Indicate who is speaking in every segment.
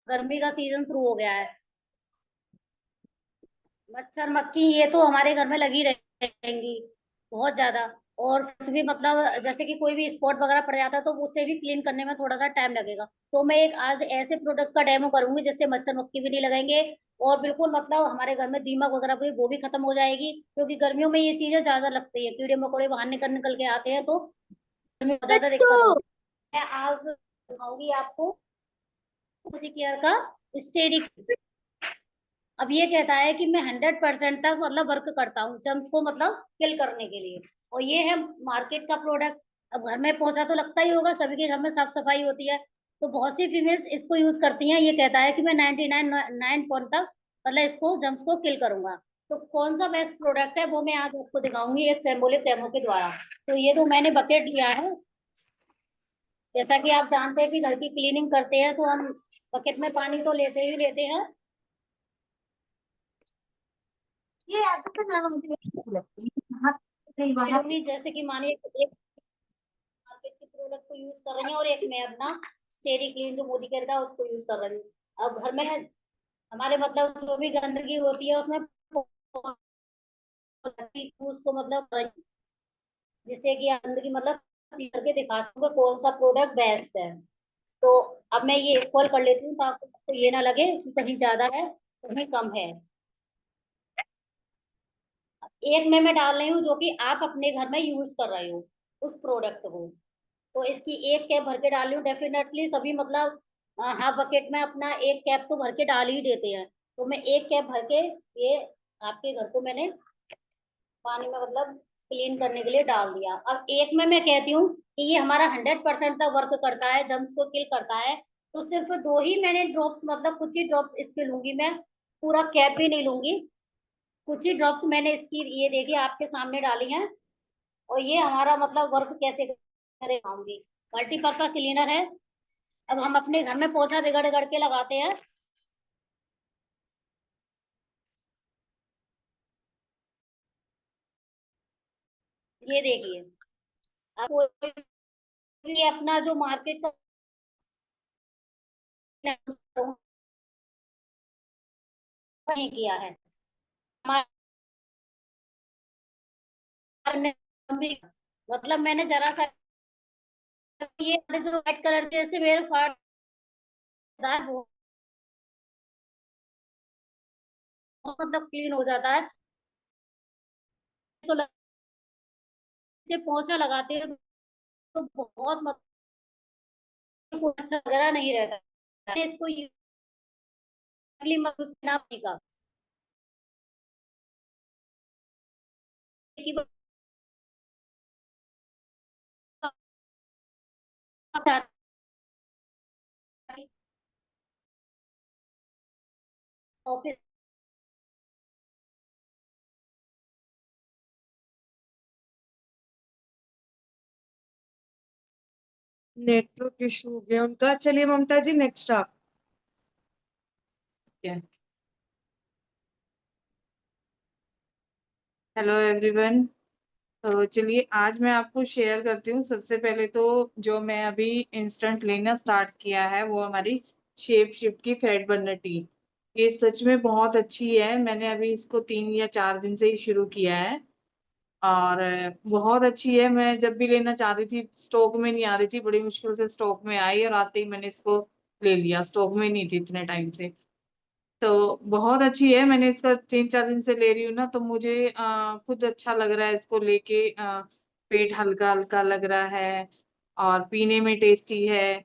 Speaker 1: गर्मी का सीजन शुरू हो गया है। मच्छर मक्खी ये तो हमारे घर में लगी रहेंगी बहुत ज्यादा। और कुछ भी मतलब जैसे कि कोई भी स्पॉट वगैरह पड़ जाता है तो उसे भी क्लीन करने में थोड़ा सा टाइम लगेगा। तो मैं एक आज ऐसे प्रोडक्ट का डेमो करूंगी जिससे मच्छर मक्खी भी नहीं लगेंगे। और बिल्कुल मतलब हमारे घर में दीमक वगैरह भी वो भी खत्म हो जाएगी, क्योंकि गर्मियों में ये चीजें ज्यादा लगती है, कीड़े मकोड़े बाहर निकल निकल के आते हैं तो गर्मी में ज्यादा
Speaker 2: लट्टू।
Speaker 1: दिक्कत होती है। मैं आज दिखाऊंगी आपको केयर का स्टेरिक। अब ये कहता है कि मैं 100% तक मतलब वर्क करता हूँ जर्म्स को मतलब किल करने के लिए। और ये है मार्केट का प्रोडक्ट। अब घर में पहुंचा तो लगता ही होगा, सभी के घर में साफ सफाई होती है, तो बहुत सी फीमेल्स इसको यूज करती हैं। ये कहता है कि मैं 99 पॉइंट तक मतलब इसको जर्म्स को किल करूंगा। तो कौन सा बेस्ट प्रोडक्ट है वो मैं आज आपको दिखाऊंगी एक सिंबॉलिक डेमो के द्वारा। तो ये तो मैंने बकेट लिया है। जैसा कि आप जानते हैं कि घर की क्लीनिंग करते हैं तो हम बकेट में पानी तो लेते ही लेते हैं।
Speaker 2: ये आदत तो ज्यादा मुझे नहीं लगती वहाँ नहीं वहाँ
Speaker 1: लूंगी, जैसे कि मानिए एक मार्केट के प्रोडक्ट को यूज कर रही हैं और एक मैं अपना स्टेरी क्लीन जो मोदी केयर का उसको यूज कर रही हूँ। अब घर में हमारे मतलब जो भी गंदगी होती है उसमें उसको मतलब कर रही हूँ, जिससे कि गंदगी मतलब clean करके दिखा सकूँ कौन सा प्रोडक्ट बेस्ट है। तो अब मैं ये कॉल कर लेती हूँ ताकि आपको ये ना लगे कि कहीं ज्यादा है कहीं कम है। एक मैं डाल रही हूँ जो कि आप अपने घर में यूज कर रहे हो उस प्रोडक्ट को। तो इसकी एक कैप भर के डाल रही हूँ। डेफिनेटली सभी मतलब हाफ बकेट में अपना एक कैप तो भर के डाल ही देते हैं। तो मैं एक कैप भर के ये आपके घर को मैंने पानी में मतलब क्लीन करने के लिए डाल दिया। अब एक में मैं कहती हूँ कि ये हमारा 100% तक वर्क करता है, जर्म्स को किल करता है। तो सिर्फ दो ही मैंने ड्रॉप्स मतलब कुछ ही ड्रॉप्स इसके लूंगी मैं, पूरा कैप भी नहीं लूंगी। कुछ ही ड्रॉप्स मैंने इसकी ये देखिए आपके सामने डाली हैं। और ये हमारा मतलब वर्क कैसे करेगा, मल्टीपर्पज क्लीनर है। अब हम अपने घर में पोछा रगड़ रगड़ के लगाते हैं। ये देखिए, अब कोई भी अपना जो मार्केट का नहीं किया है हमारे ने मतलब मैंने जरा सा ये जो व्हाइट कलर के जैसे मेरे फाड़ वो मतलब क्लीन हो जाता है। तो से पोछा लगाते हैं तो बहुत मतलब अच्छा वगैरह नहीं रहता। इसको यूज करना का ऑफिस
Speaker 2: नेटवर्क इशू हो गया उनका। चलिए ममता जी नेक्स्ट आप।
Speaker 3: Hello everyone. तो चलिए आज मैं आपको शेयर करती हूँ। सबसे पहले तो जो मैं अभी इंस्टेंट लेना स्टार्ट किया है वो हमारी शेप शिफ्ट की फैट बर्नर टी। ये सच में बहुत अच्छी है। मैंने अभी इसको 3 या 4 दिन से ही शुरू किया है और बहुत अच्छी है। मैं जब भी लेना चाह रही थी स्टॉक में नहीं आ रही थी, बड़ी मुश्किल से स्टॉक में आई और आते ही मैंने इसको ले लिया। स्टॉक में नहीं थी इतने टाइम से। तो बहुत अच्छी है। मैंने इसका 3 4 दिन से ले रही हूँ ना, तो मुझे खुद अच्छा लग रहा है इसको लेके। पेट हल्का हल्का लग रहा है और पीने में टेस्टी है।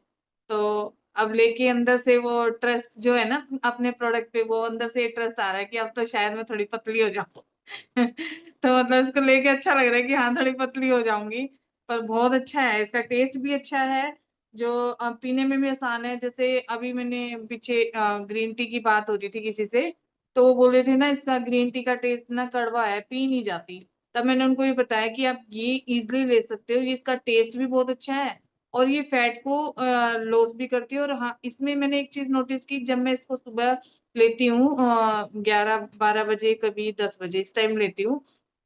Speaker 3: तो अब लेके अंदर से वो ट्रस्ट जो है ना अपने प्रोडक्ट पे, वो अंदर से ट्रस्ट आ रहा है कि अब तो शायद मैं थोड़ी पतली हो जाऊं। तो मतलब इसको लेके अच्छा लग रहा है कि हाँ थोड़ी पतली हो जाऊंगी। पर बहुत अच्छा है, इसका टेस्ट भी अच्छा है। जो पीने में भी आसान है। जैसे अभी मैंने पीछे ग्रीन टी की बात हो रही थी किसी से, तो वो बोल रहे थे ना इसका ग्रीन टी का टेस्ट ना कड़वा है, पी नहीं जाती। तब मैंने उनको ये बताया कि आप ये इजिली ले सकते हो, ये इसका टेस्ट भी बहुत अच्छा है और ये फैट को लॉस भी करती है। और हाँ इसमें मैंने एक चीज नोटिस की, जब मैं इसको सुबह लेती हूँ 11 12 बजे, कभी 10 बजे इस टाइम लेती हूँ,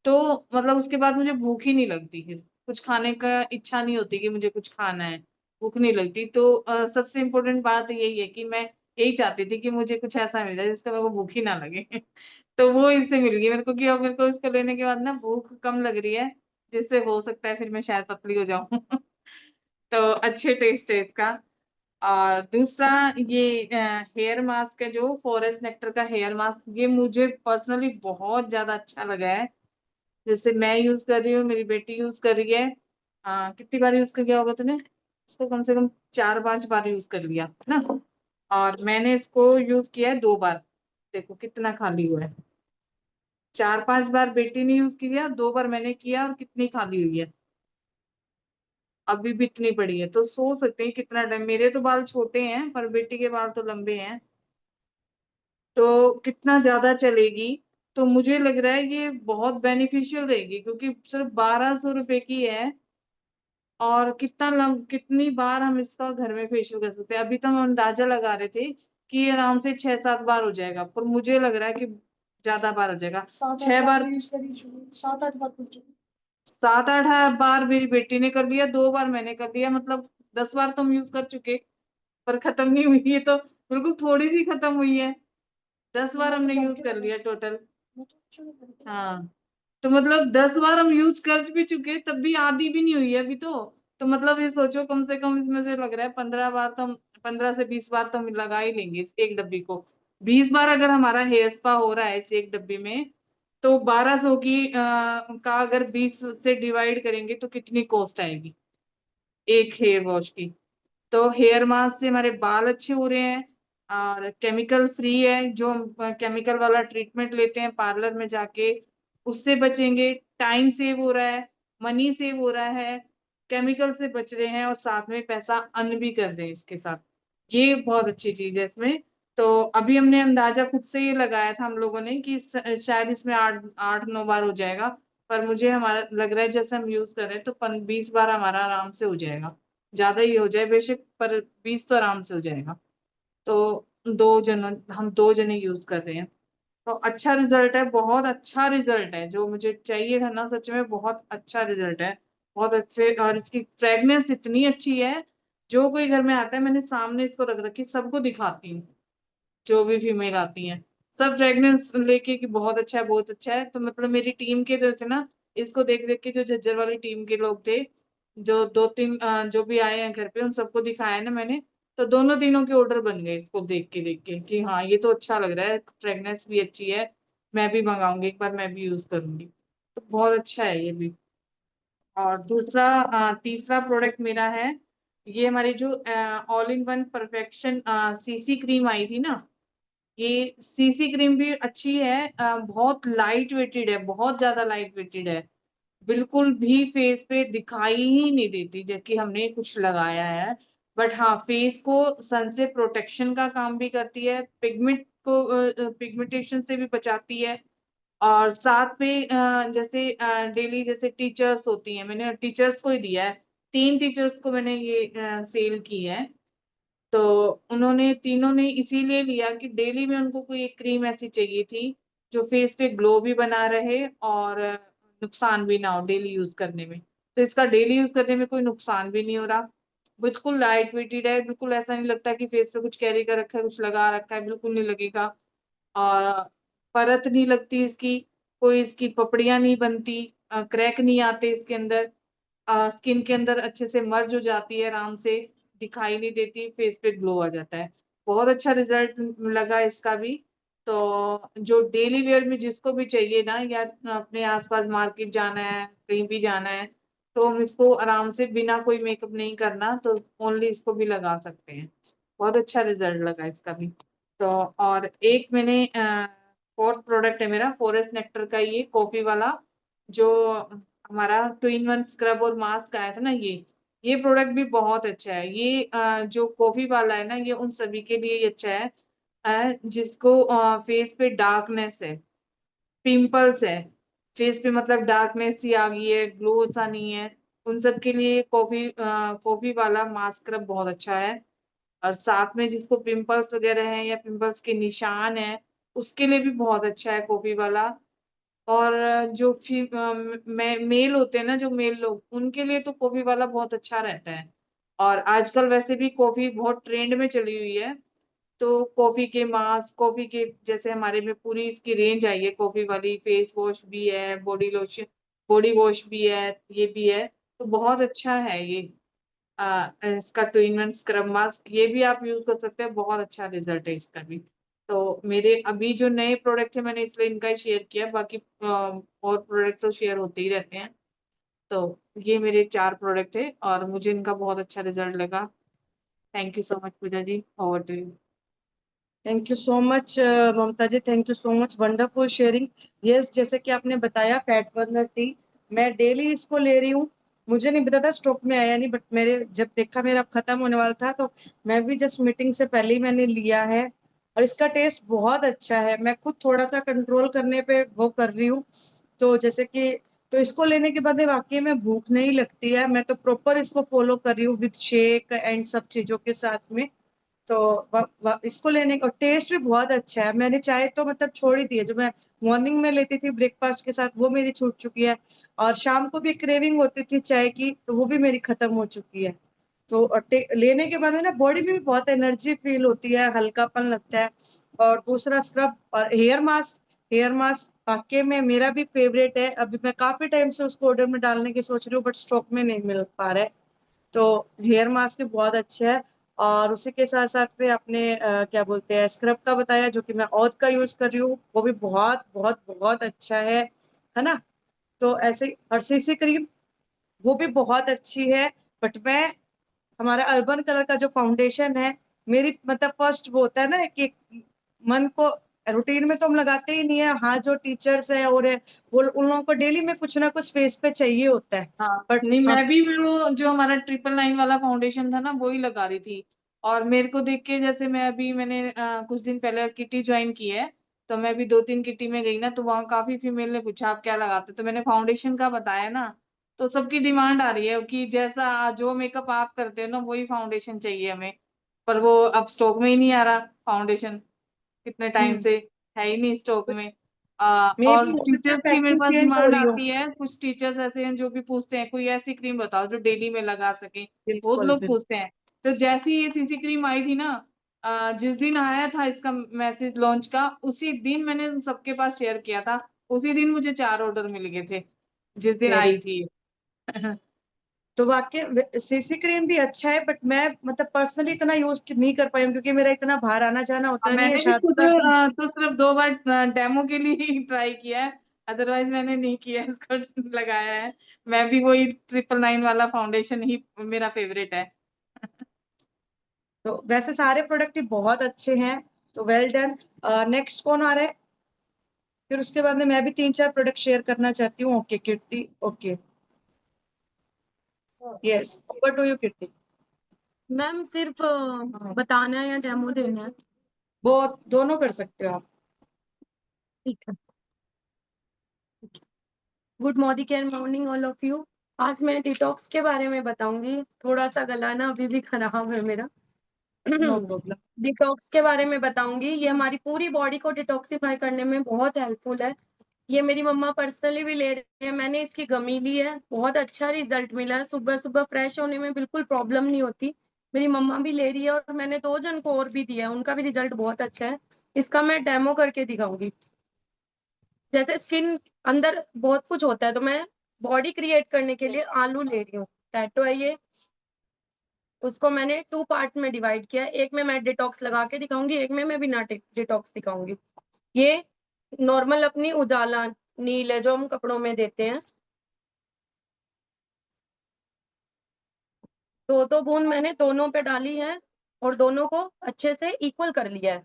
Speaker 3: तो मतलब उसके बाद मुझे भूख ही नहीं लगती, फिर कुछ खाने का इच्छा नहीं होती कि मुझे कुछ खाना है, भूख नहीं लगती। तो सबसे इम्पोर्टेंट बात यही है कि मैं यही चाहती थी कि मुझे कुछ ऐसा मिल जाए जिससे मेरे को भूख ही ना लगे। तो वो इससे मिल गई मेरे को कि अब मेरे को इसको लेने के बाद ना भूख कम लग रही है, जिससे हो सकता है फिर मैं शायद पतली हो जाऊं। तो अच्छे टेस्ट है इसका। और दूसरा ये हेयर मास्क है, जो फॉरेस्ट नेक्टर का हेयर मास्क, ये मुझे पर्सनली बहुत ज्यादा अच्छा लगा है। जैसे मैं यूज कर रही हूँ, मेरी बेटी यूज कर रही है। कितनी बार यूज कर लिया होगा तूने इसको? कम से कम 4-5 बार यूज कर लिया है ना। और मैंने इसको यूज किया है 2 बार। देखो कितना खाली हुआ है। 4-5 बार बेटी ने यूज किया, 2 बार मैंने किया, और कितनी खाली हुई है। अभी भी इतनी बड़ी है, तो सोच सकते हैं कितना टाइम। मेरे तो बाल छोटे हैं पर बेटी के बाल तो लंबे हैं, तो कितना ज्यादा चलेगी। तो मुझे लग रहा है ये बहुत बेनिफिशियल रहेगी, क्योंकि सिर्फ 1200 रुपए की है। और कितनी बार हम इसका घर में फेशियल कर सकते हैं। अभी तो हम अंदाजा लगा रहे थे कि ये आराम से 6-7 बार हो जाएगा, पर मुझे लग रहा है कि ज्यादा बार हो जाएगा। 6 बार यूज करी, 7-8 बार कर चुकी। 7-8 बार मेरी बेटी ने कर लिया, 2 बार मैंने कर लिया, मतलब 10 बार तो हम यूज कर चुके। पर खत्म नहीं हुई, ये तो बिल्कुल थोड़ी सी खत्म हुई है। 10 बार हमने यूज कर लिया टोटल। हाँ, तो मतलब 10 बार हम यूज कर भी चुके, तब भी आधी भी नहीं हुई है अभी तो मतलब ये सोचो, कम से कम इसमें से लग रहा है 15 बार तो हम, 15 से 20 बार तो हम लगा ही लेंगे इस एक डब्बी को। 20 बार अगर हमारा हेयर स्पा हो रहा है इस एक डब्बी में, तो 1200 की का अगर 20 से डिवाइड करेंगे तो कितनी कॉस्ट आएगी एक हेयर वॉश की। तो हेयर मास्क से हमारे बाल अच्छे हो रहे हैं, और केमिकल फ्री है। जो हम केमिकल वाला ट्रीटमेंट लेते हैं पार्लर में जाके, उससे बचेंगे। टाइम सेव हो रहा है, मनी सेव हो रहा है, केमिकल से बच रहे हैं, और साथ में पैसा अर्न भी कर रहे हैं इसके साथ। ये बहुत अच्छी चीज है इसमें। तो अभी हमने अंदाजा खुद से ये लगाया था हम लोगों ने कि शायद इसमें 8-9 बार हो जाएगा। पर मुझे हमारा लग रहा है जैसे हम यूज कर रहे हैं तो 20 बार हमारा आराम से हो जाएगा। ज्यादा ही हो जाए बेशक, पर 20 तो आराम से हो जाएगा। तो हम 2 जने यूज कर रहे हैं, तो अच्छा रिजल्ट है, बहुत अच्छा रिजल्ट है। जो मुझे चाहिए था ना, सच में बहुत अच्छा रिजल्ट है। बहुत अच्छे, और इसकी फ्रेग्रेंस इतनी अच्छी है। जो कोई घर में आता है, मैंने सामने इसको रख रखी, सबको दिखाती हूँ, जो भी फीमेल आती हैं, सब फ्रेग्रेंस लेके कि बहुत अच्छा है, बहुत अच्छा है। तो मतलब मेरी टीम के जो थे ना, इसको देख देख के जो झज्जर वाली टीम के लोग थे, जो 2-3 जो भी आए हैं घर पे, उन सबको दिखाया ना मैंने। तो दोनों तीनों के ऑर्डर बन गए इसको देख के कि हाँ ये तो अच्छा लग रहा है, फ्रेग्रेंस भी अच्छी है, मैं भी मंगाऊंगी, एक बार मैं भी यूज करूंगी। तो बहुत अच्छा है ये भी। और तीसरा प्रोडक्ट मेरा है, ये हमारी जो all in one perfection CC cream आई थी ना, ये सीसी क्रीम भी अच्छी है। बहुत लाइट वेटेड है, बहुत ज्यादा लाइट वेटेड है। बिल्कुल भी फेस पे दिखाई ही नहीं देती जबकि हमने कुछ लगाया है। बट हाँ, फेस को सन से प्रोटेक्शन का काम भी करती है, पिगमेंटेशन से भी बचाती है। और साथ में जैसे डेली जैसे टीचर्स होती हैं, मैंने टीचर्स को ही दिया है। 3 टीचर्स को मैंने ये सेल की है। तो उन्होंने तीनों ने इसीलिए लिया कि डेली में उनको कोई एक क्रीम ऐसी चाहिए थी जो फेस पे ग्लो भी बना रहे, और नुकसान भी ना हो डेली यूज करने में। तो इसका डेली यूज करने में कोई नुकसान भी नहीं हो रहा। बिल्कुल लाइट वेटेड है, बिल्कुल ऐसा नहीं लगता कि फेस पे कुछ कैरी कर रखा है, कुछ लगा रखा है, बिल्कुल नहीं लगेगा। और परत नहीं लगती इसकी, कोई इसकी पपड़ियां नहीं बनती, क्रैक नहीं आते इसके अंदर, स्किन के अंदर अच्छे से मर्ज हो जाती है आराम से, दिखाई नहीं देती, फेस पे ग्लो आ जाता है। बहुत अच्छा रिजल्ट लगा इसका भी। तो जो डेली वेयर में जिसको भी चाहिए ना, या अपने आसपास मार्केट जाना है, कहीं भी जाना है, तो हम इसको आराम से बिना कोई मेकअप नहीं करना, तो ओनली इसको भी लगा सकते हैं। बहुत अच्छा रिजल्ट लगा इसका भी। तो और एक मैंने फोर्थ प्रोडक्ट है मेरा, फॉरेस्ट नेक्टर का ये कॉफी वाला, जो हमारा 2-in-1 स्क्रब और मास्क आया था ना, ये प्रोडक्ट भी बहुत अच्छा है। ये जो कॉफी वाला है ना, ये उन सभी के लिए ही अच्छा है, जिसको फेस पे डार्कनेस है, पिंपल्स है, फेस पे मतलब डार्कनेस सी आ गई है, ग्लो सा नहीं है, उन सब के लिए कॉफी वाला मास्क स्क्रब बहुत अच्छा है। और साथ में जिसको पिंपल्स वगैरह हैं या पिंपल्स के निशान है, उसके लिए भी बहुत अच्छा है कॉफी वाला। और जो मेल होते हैं ना, जो मेल लोग, उनके लिए तो कॉफी वाला बहुत अच्छा रहता है। और आजकल वैसे भी कॉफी बहुत ट्रेंड में चली हुई है, तो कॉफी के मास्क, कॉफी के जैसे हमारे में पूरी इसकी रेंज आई है, कॉफी वाली फेस वॉश भी है, बॉडी लोशन, बॉडी वॉश भी है, ये भी है। तो बहुत अच्छा है ये इसका 2 in 1 स्क्रब मास्क, ये भी आप यूज कर सकते हैं, बहुत अच्छा रिजल्ट है इसका भी। तो मेरे अभी जो नए प्रोडक्ट है मैंने इसलिए इनका ही शेयर किया, बाकी और प्रोडक्ट तो शेयर होते ही रहते हैं। तो ये मेरे 4 प्रोडक्ट है और मुझे इनका बहुत अच्छा रिजल्ट लगा। Thank you so much Pooja ji, over to you.
Speaker 2: Thank you so much Mamta ji, thank you so much, wonderful sharing. Yes, जैसे कि आपने बताया फैट बर्नर टी, मैं डेली इसको ले रही हूँ। मुझे नहीं पता था स्टॉक में आया नहीं, बट मेरे जब देखा मेरा खत्म होने वाला था तो मैं भी जस्ट मीटिंग से पहले ही मैंने लिया है, और इसका टेस्ट बहुत अच्छा है। मैं खुद थोड़ा सा कंट्रोल करने पे वो कर रही हूँ। तो जैसे कि तो इसको लेने के बाद वाकई में भूख नहीं लगती है। मैं तो प्रॉपर इसको फॉलो कर रही हूँ विद शेक एंड सब चीजों के साथ में। तो इसको लेने का टेस्ट भी बहुत अच्छा है। मैंने चाय तो मतलब छोड़ ही दी है, जो मैं मॉर्निंग में लेती थी ब्रेकफास्ट के साथ वो मेरी छूट चुकी है, और शाम को भी क्रेविंग होती थी चाय की तो वो भी मेरी खत्म हो चुकी है। तो लेने के बाद है ना बॉडी में भी बहुत एनर्जी फील होती है, हल्कापन लगता है। और दूसरा स्क्रब और हेयर मास्क, हेयर मास्क वाकई में मेरा भी फेवरेट है। अभी मैं काफी टाइम से उसको ऑर्डर में डालने की सोच रही हूँ, बट स्टॉक में नहीं मिल पा रहा है। तो हेयर मास्क भी बहुत अच्छा है। और उसी के साथ साथ में आपने क्या बोलते हैं स्क्रब का बताया, जो कि मैं औद का यूज कर रही हूँ, वो भी बहुत बहुत बहुत अच्छा है ना। तो ऐसे ही और सीसी क्रीम, वो भी बहुत अच्छी है। बट मैं हमारा अर्बन कलर का जो फाउंडेशन है, मेरी मतलब फर्स्ट वो होता है ना कि मन को रूटीन में तो हम लगाते ही नहीं है। हाँ, जो टीचर्स है और है, वो उन लोगों को डेली में कुछ ना कुछ फेस पे चाहिए होता है।
Speaker 3: हाँ
Speaker 2: बट
Speaker 3: नहीं, मैं भी वो जो हमारा 999 वाला फाउंडेशन था ना वो ही लगा रही थी। और मेरे को देख के जैसे मैंने कुछ दिन पहले किटी ज्वाइन की है, तो मैं भी 2-3 किटी में गई ना, तो वहाँ काफी फीमेल ने पूछा आप क्या लगाते हो? तो मैंने फाउंडेशन का बताया ना, तो सबकी डिमांड आ रही है कि जैसा जो मेकअप आप करते हो ना वही फाउंडेशन चाहिए हमें। पर वो अब स्टॉक में ही नहीं आ रहा फाउंडेशन, कितने टाइम से है ही नहीं स्टॉक में।
Speaker 2: मे
Speaker 3: और
Speaker 2: भी हो सकता है
Speaker 3: टीचर्स की मेरे
Speaker 2: पैकिंग
Speaker 3: पास
Speaker 2: चेंज हो
Speaker 3: डिमांड
Speaker 2: रही हो।
Speaker 3: आती है, कुछ टीचर्स ऐसे हैं जो भी पूछते हैं कोई ऐसी क्रीम बताओ जो डेली में लगा सके, बहुत
Speaker 2: बिल्कुल
Speaker 3: लोग
Speaker 2: बिल्कुल।
Speaker 3: पूछते हैं। तो जैसे ही ये सीसी क्रीम आई थी ना, जिस दिन आया था इसका मैसेज लॉन्च का, उसी दिन मैंने सबके पास शेयर किया था, उसी दिन मुझे 4 ऑर्डर मिल गए थे जिस दिन
Speaker 2: वेरी,
Speaker 3: आई थी ये।
Speaker 2: तो वाकई सीसी क्रीम भी अच्छा है, बट मैं मतलब पर्सनली इतना यूज नहीं कर पाई हूँ, क्योंकि मेरा इतना बाहर आना जाना होता नहीं है
Speaker 3: मैंने भी
Speaker 2: शादी
Speaker 3: खुद
Speaker 2: का भी।
Speaker 3: तो सिर्फ 2 बार डेमो के लिए ही ट्राई किया है, अदरवाइज मैंने नहीं किया है इसको लगाया है। मैं भी वही 999 वाला फाउंडेशन ही मेरा फेवरेट है।
Speaker 2: तो वैसे सारे प्रोडक्ट ही बहुत अच्छे हैं। तो वेल डन। नेक्स्ट कौन आ रहा है? फिर उसके बाद में मैं भी 3-4 प्रोडक्ट शेयर करना चाहती हूँ। Okay Kirti, okay, yes, over to you Kirti.
Speaker 4: Ma'am सिर्फ बताना है या डेमो देना है?
Speaker 2: वो दोनों कर सकते हो आप।
Speaker 4: ठीक है। Good morning all of you. आज मैं डिटॉक्स के बारे में बताऊंगी। थोड़ा सा गला ना अभी भी खराब है मेरा।
Speaker 2: No problem.
Speaker 4: डिटॉक्स के बारे में बताऊंगी। ये हमारी पूरी बॉडी को डिटॉक्सिफाई करने में बहुत हेल्पफुल है। ये मेरी मम्मा पर्सनली भी ले रही है। मैंने इसकी गमी ली है, बहुत अच्छा रिजल्ट मिला है। सुबह सुबह फ्रेश होने में बिल्कुल प्रॉब्लम नहीं होती। मेरी मम्मा भी ले रही है और मैंने 2 जन को और भी दिया है, उनका भी रिजल्ट बहुत अच्छा है। इसका मैं डेमो करके दिखाऊंगी। जैसे स्किन अंदर बहुत कुछ होता है, तो मैं बॉडी क्रिएट करने के लिए आलू ले रही हूँ। टैटो है ये, उसको मैंने 2 पार्ट्स में डिवाइड किया है। एक में मैं डिटॉक्स लगा के दिखाऊंगी, एक में मैं बिना डिटॉक्स दिखाऊंगी। ये नॉर्मल अपनी उजाला नील है जो हम कपड़ों में देते हैं। 2-2 बूंद मैंने दोनों पे डाली है और दोनों को अच्छे से इक्वल कर लिया है।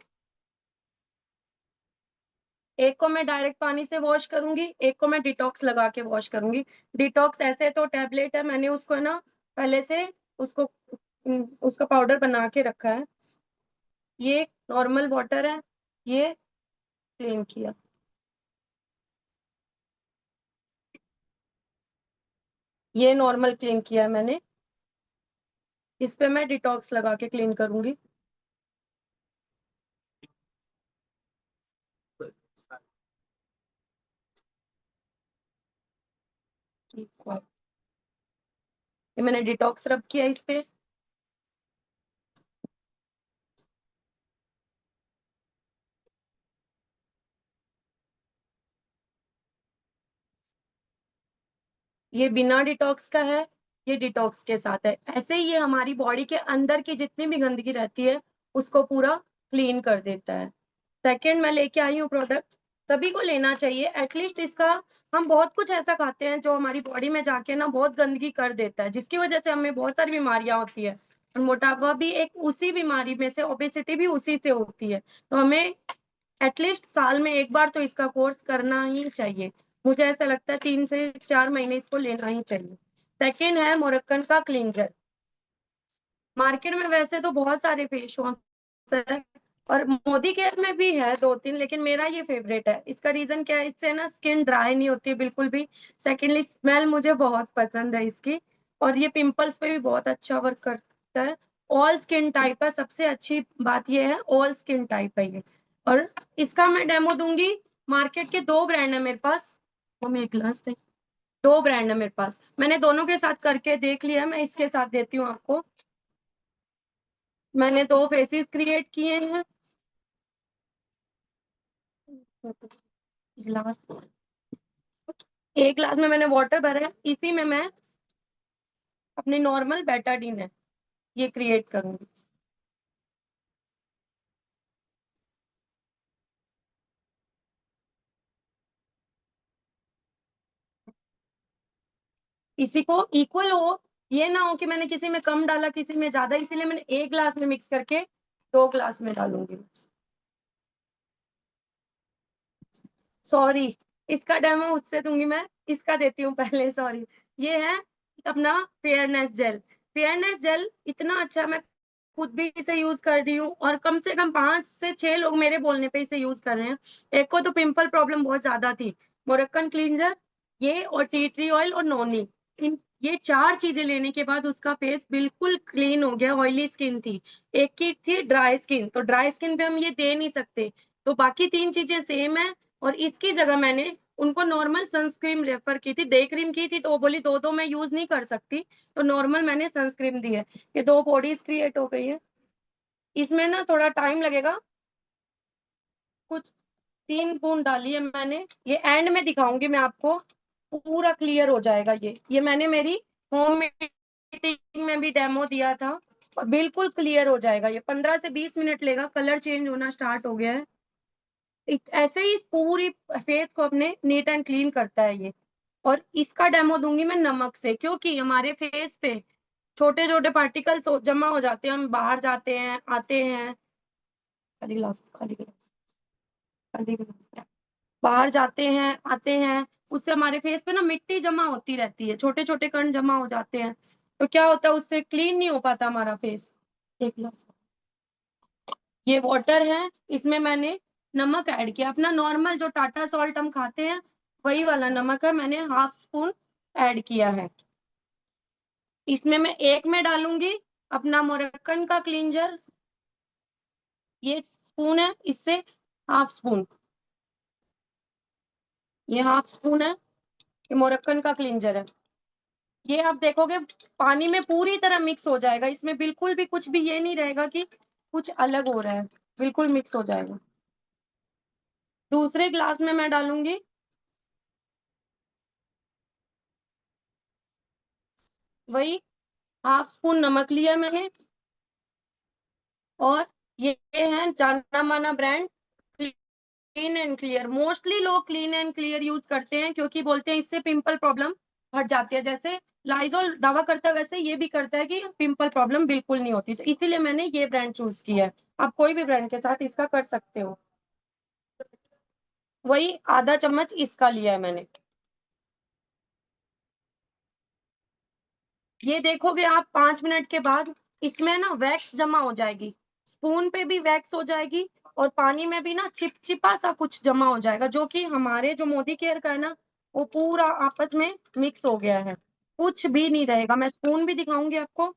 Speaker 4: एक को मैं डायरेक्ट पानी से वॉश करूंगी, एक को मैं डिटॉक्स लगा के वॉश करूंगी। डिटॉक्स ऐसे तो टैबलेट है, मैंने उसको है ना पहले से उसको उसका पाउडर बना के रखा है। ये नॉर्मल वाटर है, ये क्लीन किया। ये नॉर्मल क्लीन किया है मैंने। इस पे मैं डिटॉक्स लगा के क्लीन करूंगी। ये मैंने डिटॉक्स रब किया इस पे। ये बिना डिटॉक्स का है, ये डिटॉक्स के साथ है। ऐसे ही ये हमारी बॉडी के अंदर की जितनी भी गंदगी रहती है उसको पूरा क्लीन कर देता है। सेकंड मैं लेके आई हूँ प्रोडक्ट, सभी को लेना चाहिए एटलीस्ट इसका। हम बहुत कुछ ऐसा खाते हैं जो हमारी बॉडी में जाके ना बहुत गंदगी कर देता है, जिसकी वजह से हमें बहुत सारी बीमारियां होती है, और मोटापा भी एक उसी बीमारी में से, ओबेसिटी भी उसी से होती है। तो हमें एटलीस्ट साल में एक बार तो इसका कोर्स करना ही चाहिए। मुझे ऐसा लगता है 3 से 4 महीने इसको लेना ही चाहिए। सेकंड है मोरक्कन का क्लींजर। मार्केट में वैसे तो बहुत सारे फेस वॉश है और मोदी केयर में भी है 2-3, लेकिन मेरा ये फेवरेट है। इसका रीजन क्या है, इससे ना स्किन ड्राई नहीं होती है बिल्कुल भी। सेकेंडली स्मेल मुझे बहुत पसंद है इसकी, और ये पिंपल्स पे भी बहुत अच्छा वर्क करता है। ऑल स्किन टाइप है, सबसे अच्छी बात ये है ऑल स्किन टाइप है ये। और इसका मैं डेमो दूंगी। मार्केट के 2 ब्रांड है मेरे पास, वो मैं एक ग्लास दे, 2 ब्रांड है मेरे पास, मैंने दोनों के साथ करके देख लिया। मैं इसके साथ देती हूँ आपको। मैंने 2 फेसेस क्रिएट किए हैं। ग्लास, एक ग्लास में मैंने वाटर भरा है, इसी में मैं अपनी नॉर्मल बेटाडीन है ये क्रिएट करूंगी। इसी को इक्वल हो, ये ना हो कि मैंने किसी में कम डाला किसी में ज्यादा, इसीलिए मैंने एक ग्लास में मिक्स करके 2 ग्लास में डालूंगी। सॉरी, इसका डेमो उससे दूंगी मैं, इसका देती हूँ पहले। सॉरी, ये है अपना फेयरनेस जेल। फेयरनेस जेल इतना अच्छा, मैं खुद भी इसे यूज कर रही हूँ और कम से कम 5 से 6 लोग मेरे बोलने पे इसे यूज कर रहे हैं। एक को तो पिंपल प्रॉब्लम बहुत ज्यादा थी, मोरक्कन क्लींजर, ये और टी ट्री ऑयल और नोनी, इन ये 4 चीजें लेने के बाद उसका फेस बिल्कुल क्लीन हो गया। ऑयली स्किन थी, एक की थी ड्राई स्किन, तो ड्राई स्किन पे हम ये दे नहीं सकते, तो बाकी 3 चीजें सेम है। और इसकी जगह मैंने उनको नॉर्मल सनस्क्रीन रेफर की थी, डे क्रीम की थी, तो वो बोली 2 मैं यूज नहीं कर सकती, तो नॉर्मल मैंने सनस्क्रीन दी है। ये 2 बॉडीज क्रिएट हो गई है। इसमें ना थोड़ा टाइम लगेगा, कुछ 3 बूंद डाली है मैंने, ये एंड में दिखाऊंगी मैं आपको, पूरा क्लियर हो जाएगा। ये मैंने मेरी होम मीटिंग में भी डेमो दिया था और बिल्कुल क्लियर हो जाएगा। ये 15 से 20 मिनट लेगा, कलर चेंज होना स्टार्ट हो गया है। ऐसे ही इस पूरी फेस को अपने नीट एंड क्लीन करता है ये। और इसका डेमो दूंगी मैं नमक से, क्योंकि हमारे फेस पे छोटे छोटे पार्टिकल्स जमा हो जाते हैं, हम बाहर जाते हैं आते हैं, खाली गिलास खाली गिलास खाली गिलास, बाहर जाते हैं आते हैं, उससे हमारे फेस पे ना मिट्टी जमा होती रहती है, छोटे छोटे कण जमा हो जाते हैं, तो क्या होता है उससे क्लीन नहीं हो पाता हमारा फेस। एक गिलास, ये वाटर है, इसमें मैंने नमक ऐड किया, अपना नॉर्मल जो टाटा सॉल्ट हम खाते हैं वही वाला नमक है, मैंने हाफ स्पून ऐड किया है। इसमें मैं एक में डालूंगी अपना मोरक्कन का क्लींजर, ये स्पून है, इससे हाफ स्पून, ये हाफ स्पून है, ये मोरक्कन का क्लींजर है। ये आप देखोगे पानी में पूरी तरह मिक्स हो जाएगा, इसमें बिल्कुल भी कुछ भी ये नहीं रहेगा कि कुछ अलग हो रहा है, बिल्कुल मिक्स हो जाएगा। दूसरे ग्लास में मैं डालूंगी वही हाफ स्पून नमक लिया मैंने, और ये है जाना माना brand clean and clear. Mostly लोग क्लीन एंड क्लियर यूज करते हैं क्योंकि बोलते हैं इससे पिंपल प्रॉब्लम हट जाती है, जैसे लाइजॉल दावा करता है वैसे ये भी करता है कि पिंपल प्रॉब्लम बिल्कुल नहीं होती, तो इसीलिए मैंने ये ब्रांड चूज किया है। आप कोई भी ब्रांड के साथ इसका कर सकते हो। वही आधा चम्मच इसका लिया है मैंने। ये देखोगे आप 5 मिनट के बाद इसमें ना वैक्स जमा हो जाएगी, स्पून पे भी वैक्स हो जाएगी और पानी में भी ना चिपचिपा सा कुछ जमा हो जाएगा, जो कि हमारे जो मोदी केयर का है ना वो पूरा आपस में मिक्स हो गया है, कुछ भी नहीं रहेगा। मैं स्पून भी दिखाऊंगी आपको,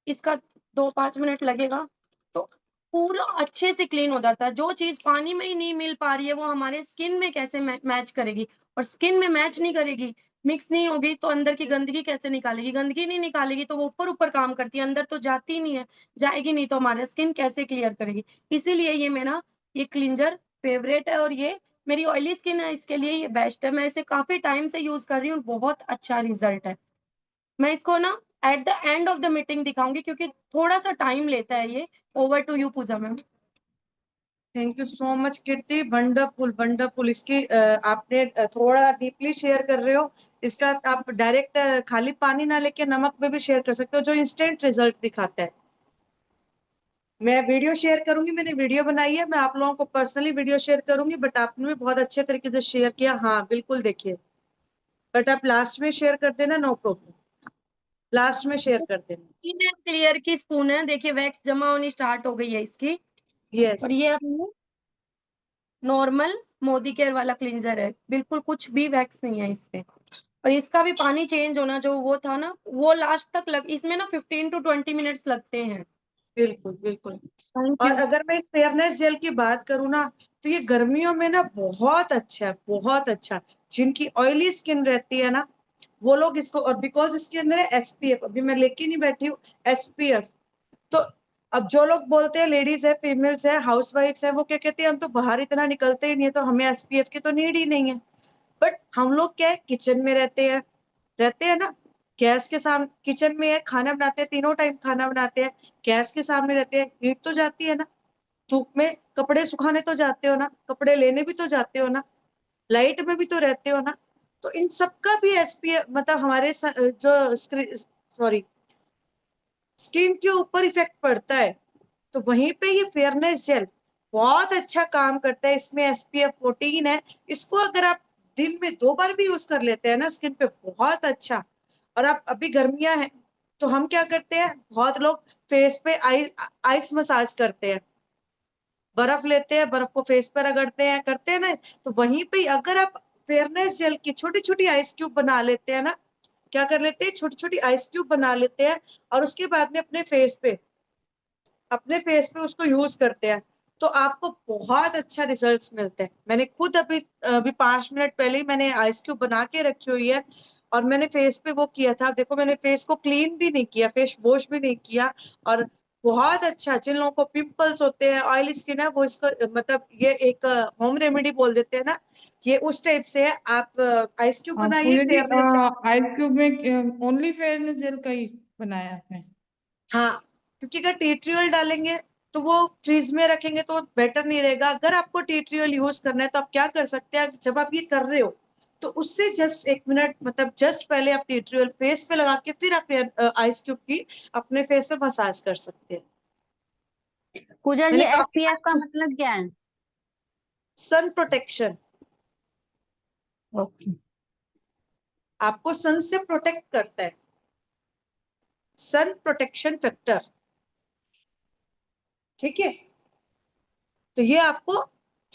Speaker 4: इसका 2-5 मिनट लगेगा, तो पूरा अच्छे से क्लीन हो जाता है। जो चीज पानी में ही नहीं मिल पा रही है वो हमारे स्किन में कैसे मैच करेगी, और स्किन में मैच नहीं करेगी, मिक्स नहीं होगी, तो अंदर की गंदगी कैसे निकालेगी, गंदगी नहीं निकालेगी तो वो ऊपर ऊपर काम करती है, अंदर तो जाती नहीं है, जाएगी नहीं तो हमारे स्किन कैसे क्लियर करेगी। इसीलिए ये मेरा ये क्लींजर फेवरेट है, और ये मेरी ऑयली स्किन है, इसके लिए ये बेस्ट है। मैं इसे काफी टाइम से यूज कर रही हूँ, बहुत अच्छा रिजल्ट है। मैं इसको ना at the end of the meeting दिखाऊंगी, क्योंकि थोड़ा सा टाइम लेता है ये। Over to you Pooja ma'am.
Speaker 2: Thank you so much Kirti, wonderful wonderful. इसकी आपने थोड़ा डीपली शेयर कर रहे हो। इसका आप डायरेक्ट खाली पानी ना लेके नमक में भी शेयर कर सकते हो, जो इंस्टेंट रिजल्ट दिखाता है। मैं वीडियो शेयर करूंगी, मैंने वीडियो बनाई है, मैं आप लोगों को पर्सनली वीडियो शेयर करूंगी, बट आपने भी बहुत अच्छे तरीके से शेयर किया। हाँ बिल्कुल, देखिए, बट आप लास्ट में शेयर कर देना, नो प्रॉब्लम, लास्ट में शेयर कर देना।
Speaker 4: क्लियर की स्पून है, देखिए वैक्स जमा होनी स्टार्ट हो गई है इसकी।
Speaker 2: यस,
Speaker 4: और ये अपनी नॉर्मल मोदी केयर वाला क्लींजर है, बिल्कुल कुछ भी वैक्स नहीं है इस पे। और इसका भी पानी चेंज होना जो वो था ना, वो लास्ट तक इसमें ना 15 to 20 मिनट्स लगते हैं।
Speaker 2: बिल्कुल बिल्कुल।
Speaker 4: थैंक
Speaker 2: और
Speaker 4: यू।
Speaker 2: अगर मैं इस फेयरनेस जेल की बात करूँ ना, तो ये गर्मियों में ना बहुत अच्छा है, बहुत अच्छा। जिनकी ऑयली स्किन रहती है ना, वो लोग इसको, और बिकॉज इसके अंदर है एसपीएफ, अभी मैं लेके नहीं बैठी हूँ एसपीएफ। तो अब जो लोग बोलते हैं, लेडीज है, फीमेल्स है, हाउसवाइफ्स है, वो क्या कहती है, हम तो बाहर इतना निकलते ही नहीं है, तो हमें एसपीएफ की तो नीड ही नहीं है। बट हम लोग क्या है, किचन में रहते हैं ना, गैस के सामने, किचन में है, खाना बनाते हैं, तीनों टाइम खाना बनाते हैं, गैस के सामने रहते हैं, हीट तो जाती है ना, धूप में कपड़े सुखाने तो जाते हो ना, कपड़े लेने भी तो जाते हो ना, लाइट में भी तो रहते हो ना। तो इन सबका भी एसपीएफ, मतलब हमारे जो सॉरी स्किन के ऊपर इफेक्ट पड़ता है। तो वहीं पे ये फेयरनेस जेल बहुत अच्छा काम करता है, इसमें एसपीएफ 14 है। इसको अगर आप दिन में 2 बार भी यूज कर लेते हैं ना, स्किन पे बहुत अच्छा। और आप, अभी गर्मियां हैं, तो हम क्या करते हैं, बहुत लोग फेस पे आइस मसाज करते हैं, बर्फ लेते हैं, बर्फ को फेस पर रगड़ते हैं, करते हैं ना। तो वहीं पे अगर आप फेयरनेस जेल की छोटी छोटी आइस क्यूब बना लेते हैं ना, क्या कर लेते हैं, छोटी छोटी आइस क्यूब बना लेते हैं, और उसके बाद में अपने फेस पे उसको यूज करते हैं, तो आपको बहुत अच्छा रिजल्ट्स मिलते हैं। मैंने खुद अभी अभी 5 मिनट पहले ही मैंने आइस क्यूब बना के रखी हुई है, और मैंने फेस पे वो किया था। देखो, मैंने फेस को क्लीन भी नहीं किया, फेस वॉश भी नहीं किया, और बहुत अच्छा। जिन लोगों को पिंपल्स होते हैं, ऑयली स्किन है, वो इसको, मतलब ये एक होम रेमेडी बोल देते हैं ना, ये उस टाइप से है। आप आइस क्यूब बनाइए
Speaker 3: पूजा जी,
Speaker 2: फेयरनेस।
Speaker 3: आइस क्यूब में ओनली फेयरनेस जेल का ही बनाया आपने?
Speaker 2: हाँ, क्योंकि अगर टी ट्री ऑयल डालेंगे तो वो फ्रीज में रखेंगे तो बेटर नहीं रहेगा। अगर आपको टी ट्री ऑयल यूज करना है, तो आप क्या कर सकते हैं, जब आप ये कर रहे हो, तो उससे जस्ट 1 मिनट, मतलब जस्ट पहले आप टी ट्री ऑयल फेस पे लगा के, फिर आप आइस क्यूब की अपने फेस पे मसाज कर सकते हैं।
Speaker 5: पूजा जी,
Speaker 2: मैंने
Speaker 5: एसपीएफ का मतलब क्या है?
Speaker 2: Sun protection,
Speaker 5: okay.
Speaker 2: आपको सन से प्रोटेक्ट करता है, सन प्रोटेक्शन फैक्टर। ठीक है, तो ये आपको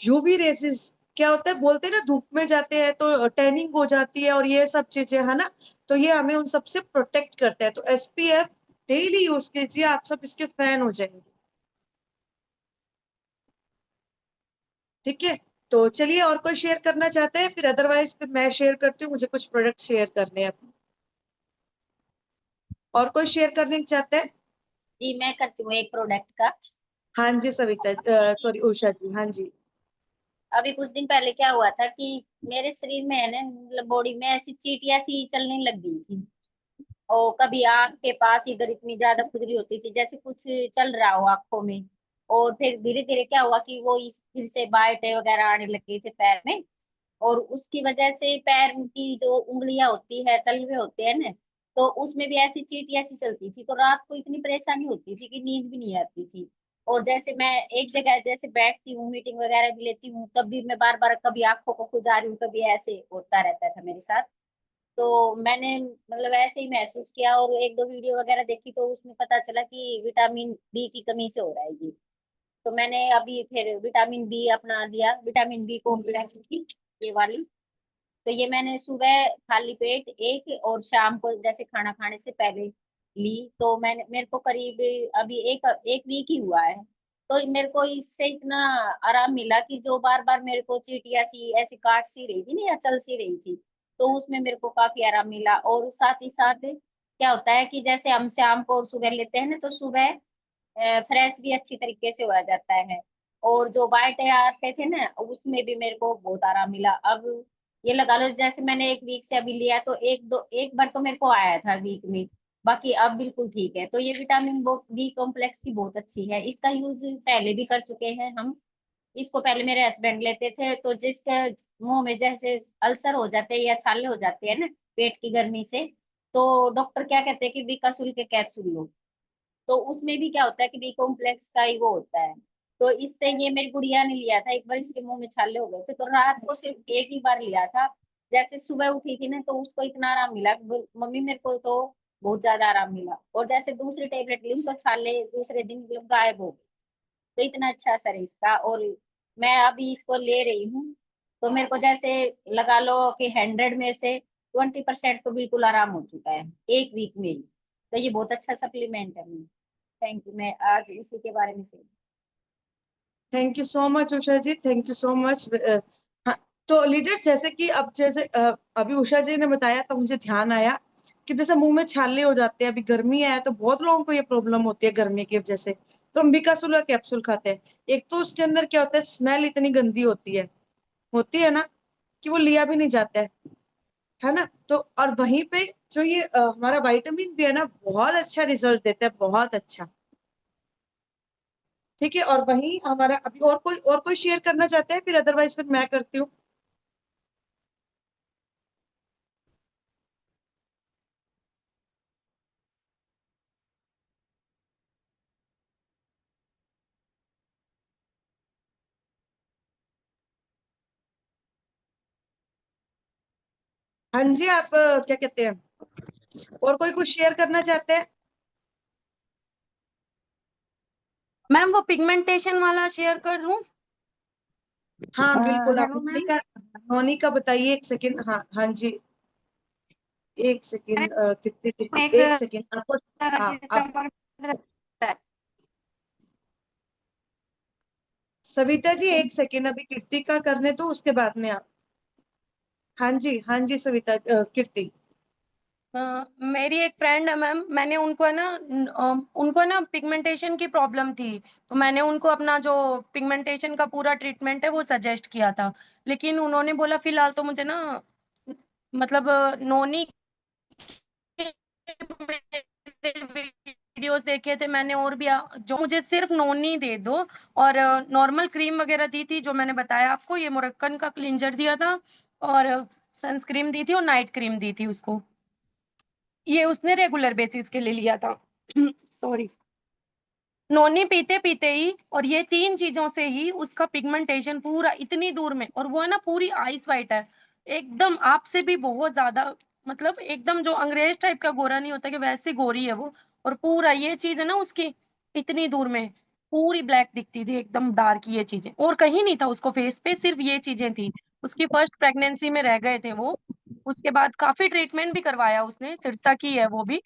Speaker 2: यूवी रेसिस, क्या होता है, बोलते हैं ना, धूप में जाते हैं तो टैनिंग हो जाती है, और ये सब चीजें है ना, तो ये हमें उन सब से प्रोटेक्ट करता है। तो एसपीएफ डेली यूज कीजिए, आप सब इसके फैन हो जाएंगे। ठीक है, तो चलिए, और कोई शेयर करना चाहते हैं, फिर अदरवाइज फिर मैं शेयर करती हूँ, मुझे कुछ प्रोडक्ट शेयर करने हैं। और कोई शेयर करने चाहते हैं?
Speaker 1: जी मैं करती हूँ एक प्रोडक्ट का।
Speaker 2: हाँ जी सविता, सॉरी उषा जी, हाँ जी।
Speaker 1: अभी कुछ दिन पहले क्या हुआ था कि मेरे शरीर में है ना, मतलब बॉडी में ऐसी चीटियां सी चलने लग गई थी। और कभी आंख के पास इधर इतनी ज्यादा खुजली होती थी, जैसे कुछ चल रहा हो आंखों में। और फिर धीरे धीरे क्या हुआ कि वो फिर से बाइटें वगैरह आने लग गई थे पैर में। और उसकी वजह से पैर की जो उंगलियां होती है, तलवे होते हैं ना, तो उसमें भी ऐसी चींटियां सी चलती थी। तो रात को इतनी परेशानी होती थी कि नींद भी नहीं आती थी। और जैसे मैं एक जगह जैसे बैठती हूँ, मीटिंग वगैरह भी लेती हूँ, तब भी मैं बार बार कभी आंखों को खुजा रही हूँ, कभी ऐसे होता रहता था मेरे साथ। तो मैंने मतलब ऐसे ही महसूस किया, और एक दो वीडियो वगैरह देखी, तो उसमें पता चला कि विटामिन बी की कमी से हो रहा है ये। तो मैंने अभी फिर विटामिन बी अपना लिया, विटामिन बी कॉम्प्लेक्स की ये वाली। तो ये मैंने सुबह खाली पेट एक, और शाम को जैसे खाना खाने से पहले ली। तो मैंने, मेरे को करीब अभी एक एक वीक ही हुआ है। तो मेरे को इससे इतना आराम मिला कि जो बार बार मेरे को चींटियां सी ऐसी काट सी रही थी ना, या चल सी रही थी, तो उसमें मेरे को काफी आराम मिला। और साथ ही साथ क्या होता है कि जैसे हम शाम को और सुबह लेते हैं ना, तो सुबह फ्रेश भी अच्छी तरीके से हो जाता है।
Speaker 6: और जो वाइट आते थे ना उसमें भी मेरे को बहुत आराम मिला। अब ये लगा लो जैसे मैंने एक वीक से अभी लिया तो एक बार तो मेरे को आया था वीक में, बाकी अब बिल्कुल ठीक है। तो ये विटामिन बी कॉम्प्लेक्स की बहुत अच्छी है, इसका यूज पहले भी कर चुके हैं हम। इसको पहले मेरे हस्बैंड लेते थे, तो जिसके मुंह में जैसे अल्सर हो जाते हैं या छाले हो जाते हैं ना पेट की गर्मी से, तो डॉक्टर क्या कहते हैं कि बीकासुल के कैप्सूल लो। तो उसमें भी क्या होता है कि बी कॉम्प्लेक्स का ही वो होता है। तो इससे ये मेरी गुड़िया ने लिया था, एक बार इसके मुंह में छाले हो गए थे तो रात को सिर्फ एक ही बार लिया था। जैसे सुबह उठी थी ना तो उसको इतना आराम मिला, मम्मी मेरे को तो बहुत ज्यादा आराम मिला। और जैसे दूसरी टेबलेट ली तो छाले दूसरे दिन मतलब गायब हो गए। तो इतना अच्छा असर है इसका। और मैं अभी इसको ले रही हूँ तो मेरे को जैसे लगा लो कि 100 में से 20% तो बिल्कुल आराम हो चुका है एक वीक में ही। तो ये बहुत अच्छा सप्लीमेंट है। थैंक यू, मैं आज इसी के बारे में से।
Speaker 2: Thank you so much Usha ji, thank you so much. हाँ, तो लीडर जैसे कि अब जैसे अभी उषा जी ने बताया तो मुझे ध्यान आया कि जैसे मुंह में छाले हो जाते हैं, अभी गर्मी है तो बहुत लोगों को ये प्रॉब्लम होती है गर्मी की वजह से। तो हम बिकासुल का कैप्सूल खाते हैं। एक तो उसके अंदर क्या होता है, स्मेल इतनी गंदी होती है ना, कि वो लिया भी नहीं जाता है ना। तो और वहीं पे जो ये हमारा विटामिन भी है ना, बहुत अच्छा रिजल्ट देता है, बहुत अच्छा। ठीक है, और वहीं हमारा अभी और कोई शेयर करना चाहता है, फिर अदरवाइज फिर मैं करती हूँ। हाँ जी, आप क्या कहते हैं, और कोई कुछ शेयर करना चाहते हैं?
Speaker 4: मैम वो पिगमेंटेशन वाला शेयर कर दूं?
Speaker 2: हाँ बिल्कुल, आप
Speaker 5: हेलो मैम।
Speaker 2: नोनी का बताइए। एक सेकेंड, हाँ हाँ जी, एक सेकेंड, कितनी कितनी,
Speaker 5: एक
Speaker 2: एक सेकेंड आपको। हाँ आप सविता जी, एक सेकेंड, अभी कीर्ति का करने दो, उसके बाद में आप। हाँ जी, हाँ जी सविता, कीर्ति।
Speaker 4: मेरी एक फ्रेंड है मैम, मैंने उनको है ना उनको है ना पिगमेंटेशन की प्रॉब्लम थी, तो मैंने उनको अपना जो पिगमेंटेशन का पूरा ट्रीटमेंट है वो सजेस्ट किया था। लेकिन उन्होंने बोला फिलहाल तो मुझे ना मतलब नोनी वीडियोस देखे थे मैंने और भी जो मुझे सिर्फ नोनी दे दो। और नॉर्मल क्रीम वगैरह दी थी जो मैंने बताया आपको, ये मोरक्कन का क्लिंजर दिया था और सनस्क्रीन दी थी और नाइट क्रीम दी थी उसको। ये उसने रेगुलर बेसिस के लिए लिया था। सॉरी। नोनी पीते पीते ही और ये 3 चीजों से ही उसका पिगमेंटेशन पूरा इतनी दूर में, और वो है ना पूरी आइस वाइट है एकदम, आपसे भी बहुत ज्यादा, मतलब एकदम जो अंग्रेज टाइप का गोरा नहीं होता कि वैसी गोरी है वो। और पूरा ये चीज है ना उसकी इतनी दूर में पूरी ब्लैक दिखती थी एकदम डार्क, ये चीजें और कहीं नहीं था उसको फेस पे, सिर्फ ये चीजें थी। उसकी फर्स्ट प्रेगनेंसी में रह गए थे वो। उसके बाद काफी ट्रीटमेंट भी करवाया उसने, सिरसा की है वो भी,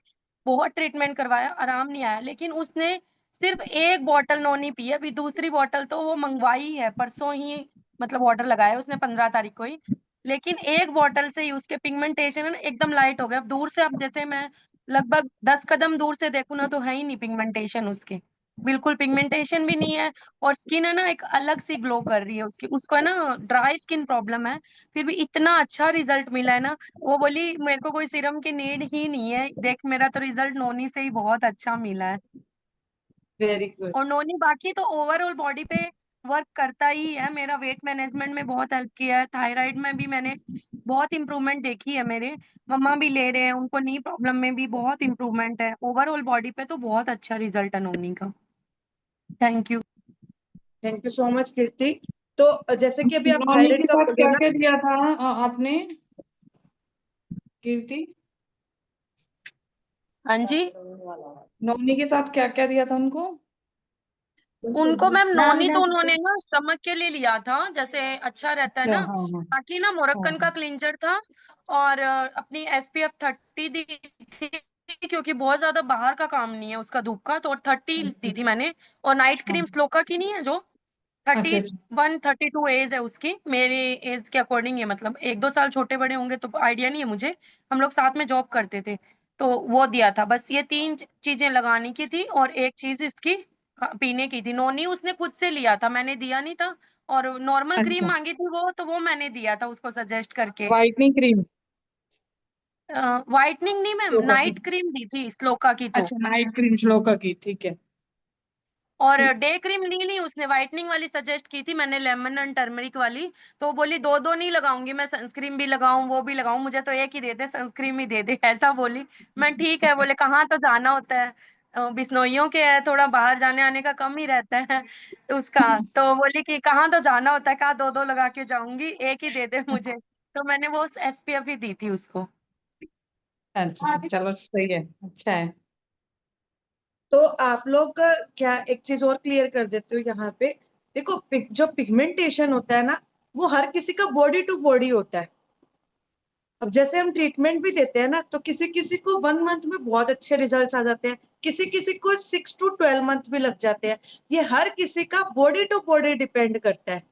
Speaker 4: बहुत ट्रीटमेंट करवाया, आराम नहीं आया। लेकिन उसने सिर्फ एक बॉटल नोनी पी है, अभी दूसरी बॉटल तो वो मंगवाई है परसों ही, मतलब ऑर्डर लगाया उसने 15 तारीख को ही। लेकिन एक बॉटल से ही उसके पिगमेंटेशन है ना एकदम लाइट हो गया। अब दूर से, अब जैसे मैं लगभग 10 कदम दूर से देखूं ना तो है ही नहीं पिगमेंटेशन उसके, बिल्कुल पिगमेंटेशन भी नहीं है। और स्किन है ना एक अलग सी ग्लो कर रही है उसकी, उसको है ना ड्राई स्किन प्रॉब्लम है, फिर भी इतना अच्छा रिजल्ट मिला है ना। वो बोली मेरे को कोई सीरम की नीड ही नहीं है, देख मेरा तो रिजल्ट नोनी से ही बहुत अच्छा मिला है।
Speaker 2: Very good.
Speaker 4: और नोनी बाकी तो ओवरऑल बॉडी पे वर्क करता ही है, मेरा वेट मैनेजमेंट में बहुत हेल्प किया है, थायराइड में भी मैंने बहुत इंप्रूवमेंट देखी है। मेरे मम्मा भी ले रहे हैं, उनको नी प्रॉब्लम में भी बहुत इंप्रूवमेंट है, ओवरऑल बॉडी पे तो बहुत अच्छा रिजल्ट है नोनी का। Thank you.
Speaker 2: Thank you so much Kirti. तो जैसे कि अभी आप
Speaker 3: नॉनी
Speaker 2: थायराइड
Speaker 3: के
Speaker 2: का
Speaker 3: साथ
Speaker 2: बोल रहे
Speaker 3: क्या
Speaker 2: हो ना।
Speaker 3: क्या दिया था आपने कीर्ति?
Speaker 4: हाँ जी।
Speaker 3: नॉनी के साथ क्या क्या दिया था उनको?
Speaker 4: उनको मैम
Speaker 5: नाम
Speaker 4: नोनी तो
Speaker 5: जान
Speaker 4: उन्होंने ना स्टमक के लिए लिया था, जैसे अच्छा रहता है
Speaker 3: अच्छा,
Speaker 4: ना।
Speaker 3: हाँ हाँ
Speaker 4: बाकी ना मोरक्कन का
Speaker 3: हाँ
Speaker 4: क्लिंजर था और अपनी SPF 30 दी थी, क्योंकि बहुत ज्यादा बाहर का काम नहीं है उसका धूप का, तो 30 दी थी मैंने। और नाइट
Speaker 3: हाँ।
Speaker 4: क्रीम स्लोका की नहीं है जो
Speaker 3: अच्छा अच्छा
Speaker 4: 31-32 एज है उसकी, मेरे एज के अकॉर्डिंग है, मतलब 1-2 साल छोटे बड़े होंगे तो आइडिया नहीं है मुझे, हम लोग साथ में जॉब करते थे। तो वो दिया था, बस ये 3 चीजें लगाने की थी और एक चीज इसकी पीने की थी। नोनी उसने खुद से लिया था, मैंने दिया नहीं था, और नॉर्मल क्रीम
Speaker 3: अच्छा,
Speaker 4: मांगी थी वो, तो वो मैंने दिया था उसको सजेस्ट करके।
Speaker 3: व्हाइटनिंग क्रीम
Speaker 4: व्हाइटनिंग नहीं मैम,
Speaker 3: श्लोका की।
Speaker 4: नाइट क्रीम दी थी श्लोका की तो।
Speaker 3: अच्छा, नाइट क्रीम श्लोका की, ठीक है।
Speaker 4: और डे क्रीम ली नहीं उसने, व्हाइटनिंग वाली सजेस्ट की थी मैंने, लेमन एंड टर्मरिक वाली। तो वो बोली दो दो नहीं लगाऊंगी मैं, सनस्क्रीन भी लगाऊं वो भी लगाऊं, मुझे तो एक ही दे दे, सनस्क्रीन ही दे दे, ऐसा बोली। मैं ठीक है, बोले कहाँ तो जाना होता है, बिश्नोइयों के है, थोड़ा बाहर जाने आने का कम ही रहता है उसका। तो बोली कि कहाँ तो जाना होता है, कहाँ दो दो लगा के जाऊंगी, एक ही दे दे मुझे। तो मैंने वो SPF ही दी थी उसको।
Speaker 3: अच्छा, चलो सही है, अच्छा है।
Speaker 2: तो आप लोग क्या एक चीज और क्लियर कर देते हो यहाँ पे। देखो जो पिगमेंटेशन होता है ना, वो हर किसी का बॉडी टू बॉडी होता है। अब जैसे हम ट्रीटमेंट भी देते हैं ना, तो किसी किसी को 1 मंथ में बहुत अच्छे रिजल्ट्स आ जाते हैं, किसी किसी को 6 to 12 मंथ भी लग जाते हैं। ये हर किसी का बॉडी टू बॉडी डिपेंड करता है,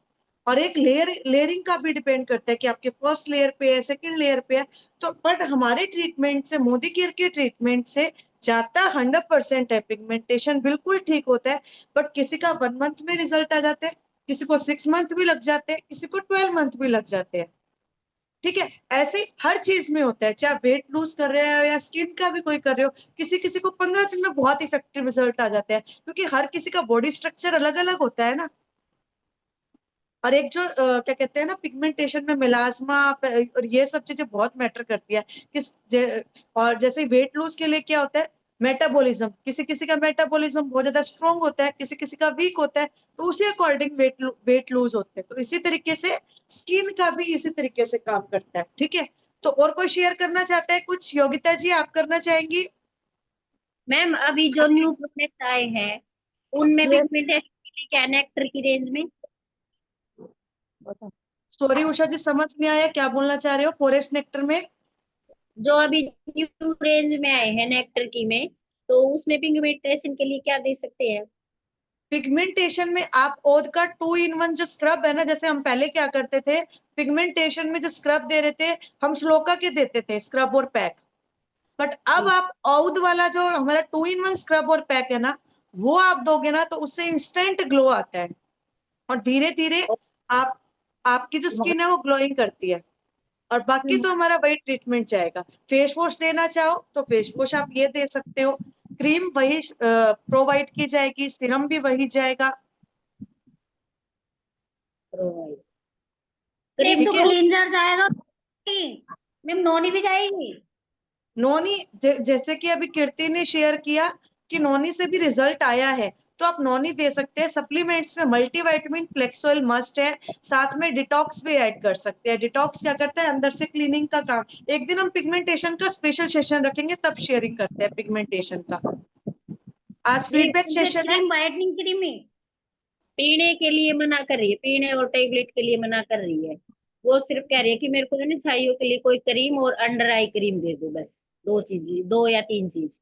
Speaker 2: और एक लेयरिंग का भी डिपेंड करता है कि आपके फर्स्ट लेयर पे है, सेकंड लेयर पे है। तो बट हमारे ट्रीटमेंट से, मोदी केयर के ट्रीटमेंट से जाता 100% है, पिगमेंटेशन बिल्कुल ठीक होता है। बट किसी का 1 मंथ में रिजल्ट आ जाते हैं, किसी को 6 मंथ भी लग जाते हैं, किसी को 12 मंथ भी लग जाते हैं। ठीक है, ऐसे ही हर चीज में होता है, चाहे वेट लूज कर रहे हो या स्किन का भी कोई कर रहे हो। किसी किसी को 15 दिन में बहुत इफेक्टिव रिजल्ट आ जाता है, क्योंकि हर किसी का बॉडी स्ट्रक्चर अलग अलग होता है ना। और एक जो क्या कहते हैं ना, पिगमेंटेशन में मेलास्मा और ये सब चीजें बहुत मैटर करती है। और जैसे वेट लूज के लिए क्या होता है, मेटाबॉलिज्म, किसी किसी का मेटाबॉलिज्म बहुत ज्यादा स्ट्रांग होता है, किसी किसी का वीक होता है, तो उसी अकॉर्डिंग वेट लूज होते हैं। तो इसी तरीके से स्किन का भी इसी तरीके से काम करता है। ठीक है, तो और कोई शेयर करना चाहता है कुछ? योगिता जी, आप करना चाहेंगी?
Speaker 6: मैम अभी जो न्यू प्रोडक्ट आए हैं उनमें पिगमेंटेशन क्या नेक्टर की रेंज में?
Speaker 2: सॉरी उषा जी, समझ नहीं आया क्या बोलना चाह रहे हो, फॉरेस्ट नेक्टर में?
Speaker 6: जो अभी न्यू रेंज में आए हैं नेक्टर की में, तो उसमें पिगमेंटेशन के लिए क्या दे सकते हैं?
Speaker 2: पिगमेंटेशन में आप ओद का 2 in 1 जो स्क्रब है ना, जैसे हम पहले क्या करते थे, पिगमेंटेशन में जो स्क्रब दे रहे थे, हम श्लोका के देते थे स्क्रब और पैक। बट अब आप औद वाला जो हमारा 2 in 1 स्क्रब और पैक है ना, वो आप दोगे ना, तो उससे इंस्टेंट ग्लो आता है, और धीरे धीरे आप आपकी जो स्किन है वो ग्लोइंग करती है। और बाकी तो हमारा वही ट्रीटमेंट जाएगा। फेस वॉश देना चाहो तो फेस वॉश आप ये दे सकते हो, क्रीम वही प्रोवाइड की जाएगी, सीरम भी वही जाएगा।
Speaker 6: क्रीम तो
Speaker 2: ठीक है,
Speaker 6: क्लींजर जाएगा, मैम नॉनी भी जाएगी?
Speaker 2: नोनी जैसे कि अभी कीर्ति ने शेयर किया कि नोनी से भी रिजल्ट आया है, तो आप नोनी दे सकते हैं। सप्लीमेंट्स में मल्टीविटामिन फ्लेक्सोइल मस्ट है, साथ में डिटॉक्स भी ऐड कर सकते हैं। डिटॉक्स क्या करता है, अंदर से क्लीनिंग का काम। एक दिन हम पिगमेंटेशन का स्पेशल सेशन रखेंगे, तब शेयरिंग करते हैं पिगमेंटेशन का। आज
Speaker 6: ये
Speaker 2: फीडबैक
Speaker 6: मुझे
Speaker 2: सेशन है।
Speaker 6: क्रीम वाइटनिंग क्रीम ही पीने के लिए मना कर रही है, पीने और टेबलेट के लिए मना कर रही है। वो सिर्फ कह रही है कि मेरे को ना छाइयों के लिए कोई क्रीम और अंडर आई क्रीम दे दो, बस दो चीज, दो या तीन चीज।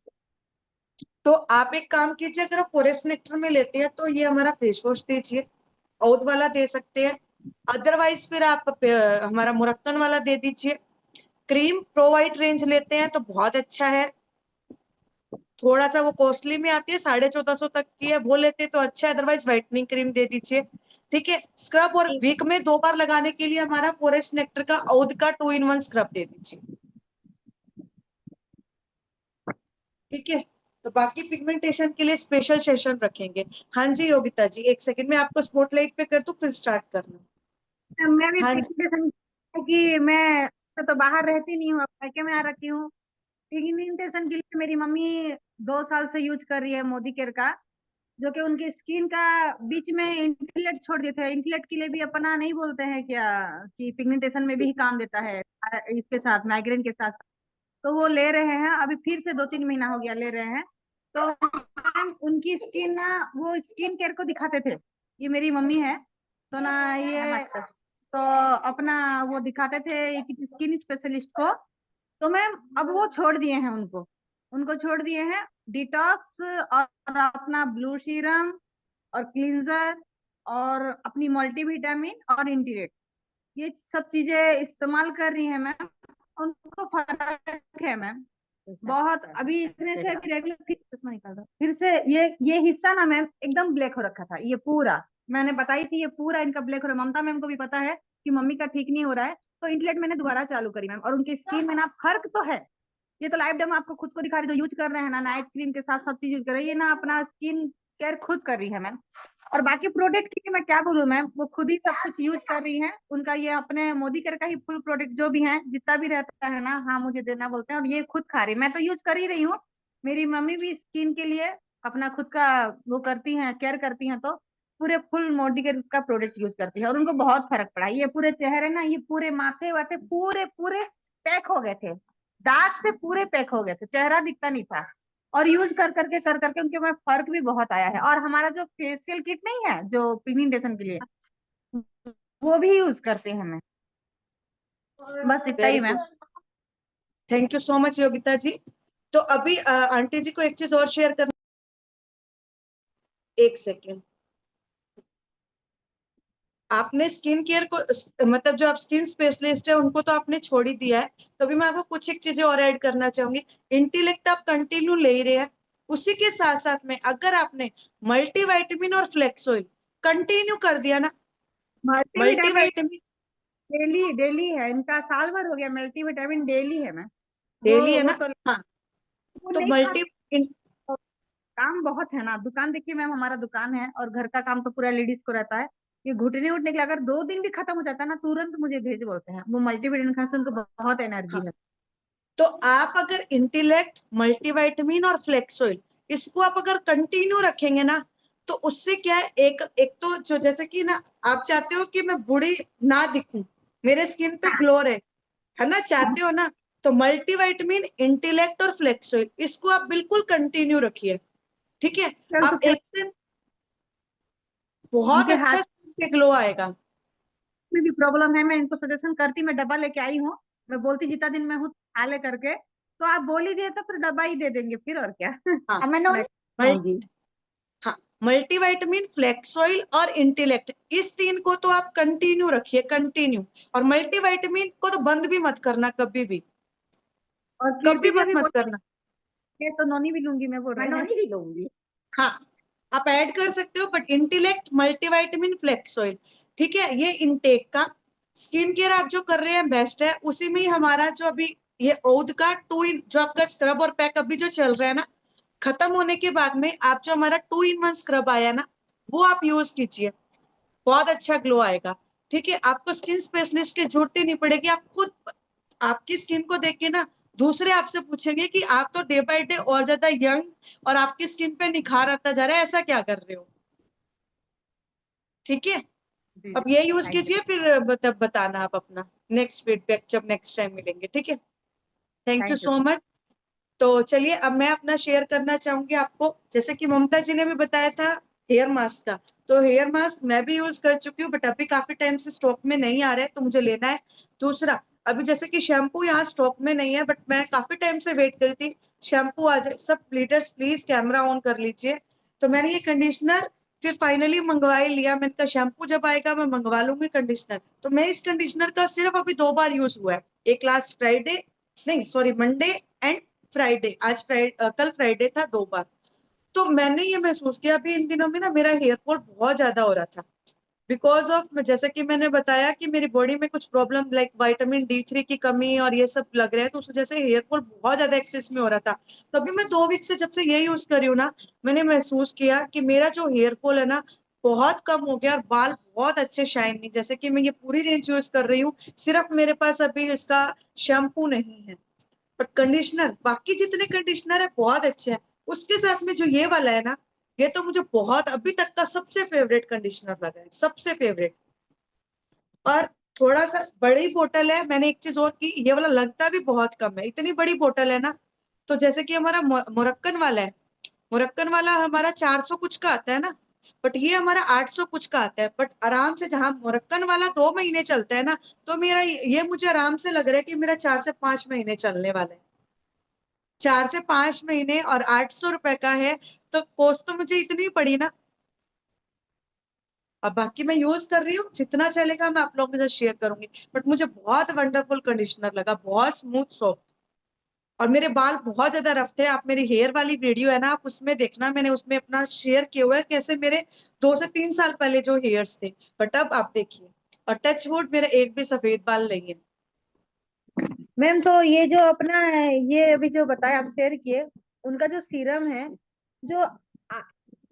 Speaker 2: तो आप एक काम कीजिए, अगर आप फॉरेस्ट नेक्टर में लेते हैं तो ये हमारा फेस वॉश दीजिए, औद वाला दे सकते हैं। अदरवाइज फिर आप हमारा मुरक्कन वाला दे दीजिए। क्रीम प्रोवाइड रेंज लेते हैं तो बहुत अच्छा है, थोड़ा सा वो कॉस्टली में आती है, 1450 तक की है, वो लेते तो अच्छा है। अदरवाइज व्हाइटनिंग क्रीम दे दीजिए। ठीक है, स्क्रब और वीक में 2 बार लगाने के लिए हमारा फॉरेस्ट नेक्टर का औद का 2 in 1 स्क्रब दे दीजिए। ठीक है, तो बाकी पिगमेंटेशन के लिए स्पेशल सेशन रखेंगे। हाँ जी योगिता जी, एक सेकंड में आपको स्पॉटलाइट पे कर दूं, फिर स्टार्ट करना।
Speaker 7: मैं भी
Speaker 2: हाँ जी,
Speaker 7: पिगमेंटेशन कि मैं तो बाहर रहती नहीं हूँ, मायके में आ रखी हूँ। पिगमेंटेशन के लिए मेरी मम्मी 2 साल से यूज कर रही है मोदी केयर का, जो कि उनकी स्किन का बीच में इंटलेट छोड़ दिए थे। इंटलेट के लिए भी अपना नहीं बोलते हैं क्या कि पिगमेंटेशन में भी ही काम देता है, इसके साथ माइग्रेन के साथ। तो वो ले रहे हैं, अभी फिर से 2-3 महीना हो गया ले रहे हैं। तो मैम उनकी स्किन ना, वो स्किन केयर को दिखाते थे, ये मेरी मम्मी है तो ना, ये तो अपना वो दिखाते थे स्किन स्पेशलिस्ट को। तो मैम अब वो छोड़ दिए हैं, उनको उनको छोड़ दिए हैं। डिटॉक्स और अपना ब्लू सीरम और क्लींजर और अपनी मल्टीविटामिन और इंटीरेट, ये सब चीजें इस्तेमाल कर रही है मैम। उनको फर्क है मैम, बहुत अभी इतने से अभी रेगुलर फिर चश्मा निकाल दो फिर से ये हिस्सा ना मैम एकदम ब्लैक हो रखा था, ये पूरा मैंने बताई थी, ये पूरा इनका ब्लैक हो रहा है। ममता मैम को भी पता है कि मम्मी का ठीक नहीं हो रहा है, तो इंटलेट मैंने दोबारा चालू करी मैम, और उनकी स्किन में ना फर्क तो है। ये तो लाइव डेमो आपको खुद को दिखा रही, जो यूज कर रहे हैं ना, नाइट क्रीम के साथ सब चीज यूज कर रही है, ये ना अपना स्किन केयर खुद कर रही है मैम। और बाकी प्रोडक्ट की मैं क्या बोलूं मैम, वो खुद ही सब कुछ यूज कर रही हैं। उनका ये अपने मोदी केयर का ही फुल प्रोडक्ट जो भी है जितना भी रहता है ना, हाँ मुझे देना बोलते हैं, और ये खुद खा रही है। मैं तो यूज कर ही रही हूँ, मेरी मम्मी भी स्किन के लिए अपना खुद का वो करती हैं, केयर करती हैं, तो पूरे फुल मोदी केयर का प्रोडक्ट यूज करती है, और उनको बहुत फर्क पड़ा। ये पूरे चेहरे ना, ये पूरे माथे वाथे पूरे पूरे पैक हो गए थे, दाग से पूरे पैक हो गए थे, चेहरा दिखता नहीं था। और यूज कर करके उनके में फर्क भी बहुत आया है। और हमारा जो फेशियल किट नहीं है जो पिगमेंटेशन के लिए, वो भी यूज करते हैं मैं। बस इतना ही
Speaker 2: very
Speaker 7: ma'am.
Speaker 2: Good, thank you so much Yogita ji. तो अभी आंटी जी को एक चीज और शेयर करना, एक सेकेंड। आपने स्किन केयर को मतलब जो आप स्किन स्पेशलिस्ट है उनको तो आपने छोड़ ही दिया है, तो अभी मैं आपको कुछ एक चीजें और ऐड करना चाहूंगी। इंटेलेक्ट आप कंटिन्यू ले ही रहे हैं, उसी के साथ साथ में अगर आपने मल्टीविटामिन और फ्लेक्स ऑयल कंटिन्यू कर दिया ना,
Speaker 7: मल्टीविटामिन
Speaker 2: मल्टीविटामिन
Speaker 7: डेली डेली है इनका, साल भर हो गया, मल्टीविटामिन डेली है मैम।
Speaker 2: डेली है
Speaker 7: वो
Speaker 2: ना,
Speaker 7: तो
Speaker 2: हाँ।
Speaker 7: वो
Speaker 2: तो
Speaker 7: नहीं खा,
Speaker 2: मल्टी
Speaker 7: काम बहुत है ना, दुकान देखिए मैम, हमारा दुकान है और घर का काम तो पूरा लेडीज को रहता है। ये घुटने उठने के लिए अगर 2 दिन भी खत्म हो जाता है ना, तुरंत मुझे भेज बोलते हैं। वो मल्टीविटामिन खाने से उनको बहुत एनर्जी
Speaker 2: हाँ,
Speaker 7: है।
Speaker 2: तो आप अगर इंटेलेक्ट मल्टीविटामिन और फ्लेक्स ऑयल इसको आप अगर कंटिन्यू रखेंगे ना, तो उससे क्या है, एक एक तो जो जैसे कि ना, आप चाहते हो कि मैं बूढ़ी ना दिखूं, मेरे स्किन पे ग्लो रहे, है ना, चाहते हो ना, तो मल्टीविटामिन, इंटेलेक्ट और फ्लेक्स ऑयल इसको आप बिल्कुल कंटिन्यू रखिए, ठीक है।
Speaker 7: कल तो
Speaker 2: आप एक दिन बहुत
Speaker 7: उनके
Speaker 2: अच्छा
Speaker 7: हाथ
Speaker 2: स्किन पे ग्लो आएगा।
Speaker 7: में भी प्रॉब्लम है, मैं इनको सजेशन करती, मैं डब्बा लेके आई हूँ, मैं बोलती जितना दिन मैं हूँ खा ले करके, तो आप बोल ही दिए तो फिर डब्बा ही दे देंगे फिर, और क्या।
Speaker 2: हाँ,
Speaker 7: अब मैं नॉन खाऊंगी।
Speaker 2: हाँ, मल्टीविटामिन, फ्लेक्स ऑयल और इंटेलेक्ट, इस तीन को तो आप कंटिन्यू रखिए, कंटिन्यू। और मल्टीविटामिन को तो बंद भी मत करना कभी भी,
Speaker 7: और
Speaker 2: कभी
Speaker 7: कीर्ति जी
Speaker 2: मत
Speaker 7: अभी
Speaker 2: मत
Speaker 7: बोलिए,
Speaker 2: करना।
Speaker 7: तो नॉनी भी लूंगी, मैं बोल रही हूँ। नॉनी भी लूंगी।
Speaker 2: हाँ, आप ऐड कर सकते हो, but intellect, multivitamin, flax oil, ठीक है, ये इनटेक का। स्किन केयर आप जो कर रहे हैं बेस्ट है, उसी में ही हमारा जो अभी ये औध का 2 इन जो आपका स्क्रब और पैक अभी जो चल रहा है ना, खत्म होने के बाद में आप जो हमारा 2 इन 1 स्क्रब आया ना, वो आप यूज कीजिए, बहुत अच्छा ग्लो आएगा, ठीक है। आपको स्किन स्पेशलिस्ट की जरूरत ही नहीं पड़ेगी, आप खुद आपकी स्किन को देख के ना दूसरे आपसे पूछेंगे कि आप तो डे बाय डे और ज्यादा यंग और आपकी स्किन पे निखार आता जा रहा है, ऐसा क्या कर रहे हो, ठीक है।
Speaker 7: जी
Speaker 2: अब
Speaker 7: जी,
Speaker 2: ये यूज
Speaker 7: थैंक यू।
Speaker 2: कीजिए, फिर बताना आप अपना नेक्स्ट फीडबैक जब नेक्स्ट टाइम मिलेंगे, ठीक है। Thank you
Speaker 7: thank you.
Speaker 2: So much. तो चलिए अब मैं अपना शेयर करना चाहूंगी आपको, जैसे कि ममता जी ने भी बताया था हेयर मास्क का, तो हेयर मास्क मैं भी यूज कर चुकी हूँ, बट अभी काफी टाइम से स्टॉक में नहीं आ रहा है, तो मुझे लेना है। दूसरा, अभी जैसे कि शैम्पू यहाँ स्टॉक में नहीं है, बट मैं काफी टाइम से वेट करी थी शैम्पू आ जाए। सब लीडर्स प्लीज कैमरा ऑन कर लीजिए। तो मैंने ये कंडीशनर फिर फाइनली मंगवा ही लिया, मैंने कहा शैम्पू जब आएगा मैं मंगवा लूंगी कंडीशनर। तो मैं इस कंडीशनर का सिर्फ अभी 2 बार यूज हुआ है, एक लास्ट फ्राइडे, नहीं सॉरी मंडे एंड फ्राइडे, आज फ्राइडे कल फ्राइडे था, 2 बार। तो मैंने ये महसूस किया अभी इन दिनों में ना मेरा हेयर फॉल बहुत ज्यादा हो रहा था, बिकॉज ऑफ जैसे कि मैंने बताया कि मेरी बॉडी में कुछ प्रॉब्लम लाइक विटामिन D3 की कमी और ये सब लग रहा है, तो उस वजह से हेयर फॉल बहुत ज्यादा एक्सेस में हो रहा था। तो अभी मैं 2 वीक से जब से ये यूज कर रही हूँ ना, मैंने महसूस किया कि मेरा जो हेयर फॉल है ना बहुत कम हो गया, और बाल बहुत अच्छे शाइनी, जैसे कि मैं ये पूरी रेंज यूज कर रही हूँ। सिर्फ मेरे पास अभी इसका शैम्पू नहीं है, बट कंडीशनर बाकी जितने कंडीशनर है बहुत अच्छे हैं, उसके साथ में जो ये वाला है ना, ये तो मुझे बहुत अभी तक का सबसे फेवरेट कंडीशनर लगा है, सबसे फेवरेट। और थोड़ा सा बड़ी बोतल है, मैंने एक चीज और की, ये वाला लगता भी बहुत कम है, इतनी बड़ी बोतल है ना। तो जैसे कि हमारा मोरक्कन वाला है, मोरक्कन वाला हमारा 400 कुछ का आता है ना, बट ये हमारा 800 कुछ का आता है। बट आराम से, जहां मोरक्कन वाला 2 महीने चलता है ना, तो मेरा ये मुझे आराम से लग रहा है कि मेरा 4 से 5 महीने चलने वाला है, 4 से 5 महीने, और 800 रुपए का है, तो कॉस्ट तो मुझे इतनी पड़ी ना। अब बाकी मैं यूज कर रही हूँ, जितना चलेगा मैं आप लोगों के साथ शेयर करूंगी, बट मुझे बहुत वंडरफुल कंडीशनर लगा, बहुत स्मूथ सॉफ्ट। और मेरे बाल बहुत ज्यादा रफ थे। आप मेरी हेयर वाली वीडियो है ना, आप उसमें देखना, मैंने उसमें अपना शेयर किया हुआ है कैसे मेरे 2 से 3 साल पहले जो हेयर्स थे, बट अब आप देखिए। और टच वुड, मेरे एक भी सफेद बाल नहीं है।
Speaker 7: मैम तो ये जो अपना ये अभी जो बताया आप शेयर किए, उनका जो सीरम है, जो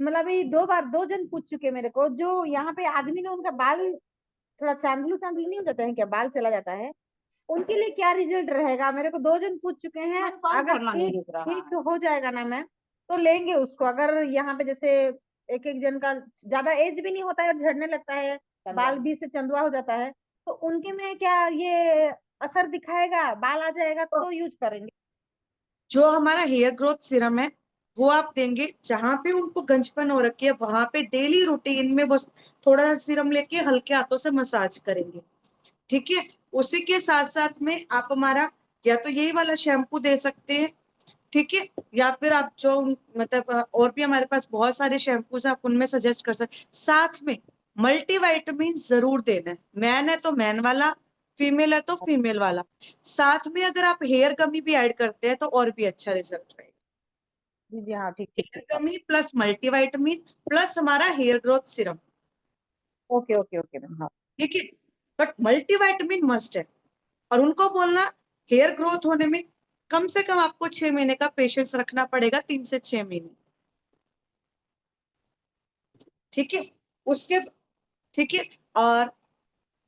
Speaker 7: मतलब अभी 2 बार 2 जन पूछ चुके मेरे को, जो यहाँ पे आदमी ने उनका बाल थोड़ा चांदलू चांदलू नहीं हो जाता है क्या, बाल चला जाता है, उनके लिए क्या रिजल्ट रहेगा? मेरे को 2 जन पूछ चुके हैं। अगर ठीक ठीक हो जाएगा ना मैम, तो लेंगे उसको। अगर यहाँ पे जैसे एक एक जन का ज्यादा एज भी नहीं होता है और झड़ने लगता है, बाल भी से चंदुआ हो जाता है, तो उनके में क्या ये असर दिखाएगा, बाल आ जाएगा तो यूज करेंगे?
Speaker 2: जो हमारा हेयर ग्रोथ सीरम है वो आप देंगे जहां पे उनको गंजपन हो रखी है, वहां पे डेली रूटीन में बस थोड़ा सा सीरम लेके हल्के हाथों से मसाज करेंगे। ठीक है। उसी के साथ साथ में आप हमारा या तो यही वाला शैम्पू दे सकते हैं, ठीक है, या फिर आप जो मतलब और भी हमारे पास बहुत सारे शैम्पूस हैं, आप उनमें सजेस्ट कर सकते। साथ में मल्टीविटामिन जरूर देना है। मैन है तो मैन वाला, फीमेल है तो फीमेल वाला। साथ में अगर आप हेयर गमी भी ऐड करते हैं तो और भी अच्छा रिजल्ट रहेगा।
Speaker 7: जी जी हाँ, ठीक ठीक
Speaker 2: हेयर
Speaker 7: ठीक।
Speaker 2: गमी प्लस मल्टीविटामिन प्लस हमारा hair growth serum.
Speaker 7: Okay okay okay ma'am, हाँ।
Speaker 2: ठीक है। बट मल्टीविटामिन मस्ट है। और उनको बोलना हेयर ग्रोथ होने में कम से कम आपको 6 महीने का पेशेंस रखना पड़ेगा, 3 से 6 महीने। ठीक है। उसके ठीक है। और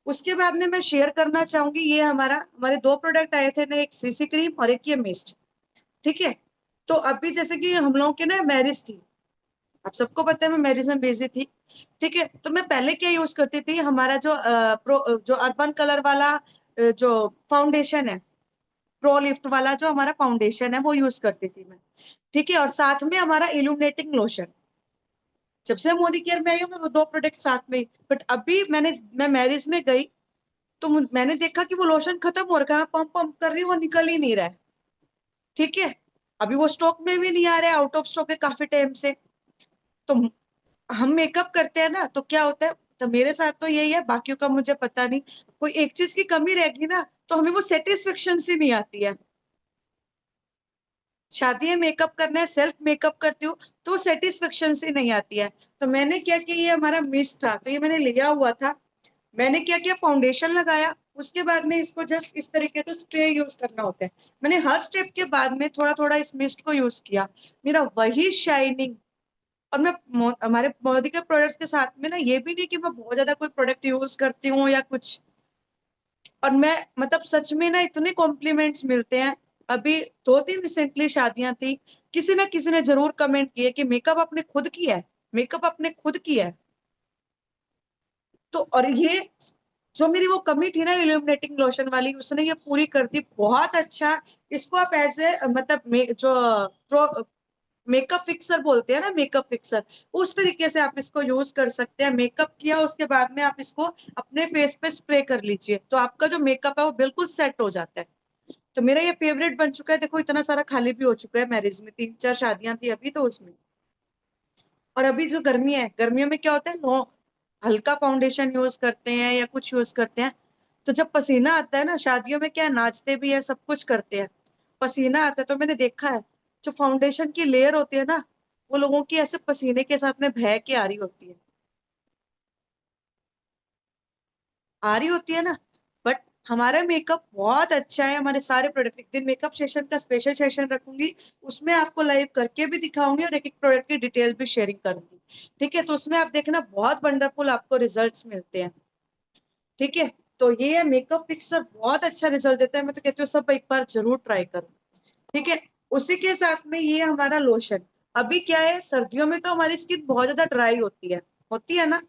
Speaker 2: उसके बाद में मैं शेयर करना चाहूंगी, ये हमारे 2 प्रोडक्ट आए थे ना, एक सीसी क्रीम और एक ये मिस्ट। ठीक है। तो अभी जैसे कि हम लोगों की ना मैरिज थी, आप सबको पता है मैं मैरिज में बिजी थी। ठीक है। तो मैं पहले क्या यूज करती थी, हमारा जो अर्बन कलर वाला जो फाउंडेशन है, प्रो लिफ्ट वाला जो हमारा फाउंडेशन है वो यूज करती थी मैं। ठीक है। और साथ में हमारा इल्यूमिनेटिंग लोशन। जब से मोदी केयर में आई हूँ मैं वो 2 प्रोडक्ट साथ में ही। बट अभी मैं मैरिज में गई तो मैंने देखा कि वो लोशन खत्म हो रखा है, मैं पंप पंप कर रही हूँ, वो निकल ही नहीं रहा है। ठीक है। अभी वो स्टॉक में भी नहीं आ रहा है, आउट ऑफ स्टॉक है काफी टाइम से। तो हम मेकअप करते हैं ना तो क्या होता है, तो मेरे साथ तो यही है, बाकियों का मुझे पता नहीं। कोई एक चीज की कमी रहेगी ना तो हमें वो सेटिस्फेक्शन सी नहीं आती है। शादी में मेकअप करना है, सेल्फ मेकअप करती हूँ तो वो सेटिस्फेक्शन से नहीं आती है। तो मैंने क्या किया, ये हमारा मिस था तो ये मैंने लिया हुआ था। मैंने क्या किया, फाउंडेशन लगाया, उसके बाद में इसको जस्ट इस तरीके से स्प्रे यूज करना होता है। मैंने हर स्टेप के बाद में थोड़ा थोड़ा इस मिस्ट को यूज किया। मेरा वही शाइनिंग। और मैं हमारे मोदी के प्रोडक्ट्स के साथ में ना ये भी नहीं कि मैं बहुत ज्यादा कोई प्रोडक्ट यूज करती हूँ या कुछ। और मैं मतलब सच में ना इतने कॉम्प्लीमेंट्स मिलते हैं। अभी 2-3 रिसेंटली शादियां थी, किसी ना किसी ने जरूर कमेंट किए कि मेकअप आपने खुद किया है, मेकअप आपने खुद किया है। तो और ये जो मेरी वो कमी थी ना इल्यूमिनेटिंग लोशन वाली, उसने ये पूरी कर दी बहुत अच्छा। इसको आप ऐसे मतलब जो मेकअप फिक्सर बोलते हैं ना, मेकअप फिक्सर, उस तरीके से आप इसको यूज कर सकते हैं। मेकअप किया उसके बाद में आप इसको अपने फेस पे स्प्रे कर लीजिए तो आपका जो मेकअप है वो बिल्कुल सेट हो जाता है। तो मेरा ये फेवरेट बन चुका है। देखो इतना सारा खाली भी हो चुका है मैरिज में, 3-4 शादियां थी अभी तो उसमें। और अभी जो गर्मी है, गर्मियों में क्या होता है, हल्का फाउंडेशन यूज करते हैं या कुछ यूज करते हैं, तो जब पसीना आता है ना, शादियों में क्या है, नाचते भी है सब कुछ करते हैं, पसीना आता है तो मैंने देखा है जो फाउंडेशन की लेयर होती है ना, वो लोगों की ऐसे पसीने के साथ में बह के आ रही होती है ना। बट हमारा मेकअप बहुत अच्छा है, हमारे सारे प्रोडक्ट। एक दिन मेकअप सेशन का स्पेशल सेशन रखूंगी, उसमें आपको लाइव करके भी दिखाऊंगी और एक एक प्रोडक्ट की डिटेल भी शेयरिंग करूंगी। ठीक है। तो उसमें आप देखना बहुत वंडरफुल आपको रिजल्ट्स मिलते हैं। ठीक है। तो ये है मेकअप फिक्सर, बहुत अच्छा रिजल्ट देता है। मैं तो कहती हूँ सब एक बार जरूर ट्राई करो। ठीक है। उसी के साथ में ये हमारा लोशन। अभी क्या है, सर्दियों में तो हमारी स्किन बहुत ज्यादा ड्राई होती है ना।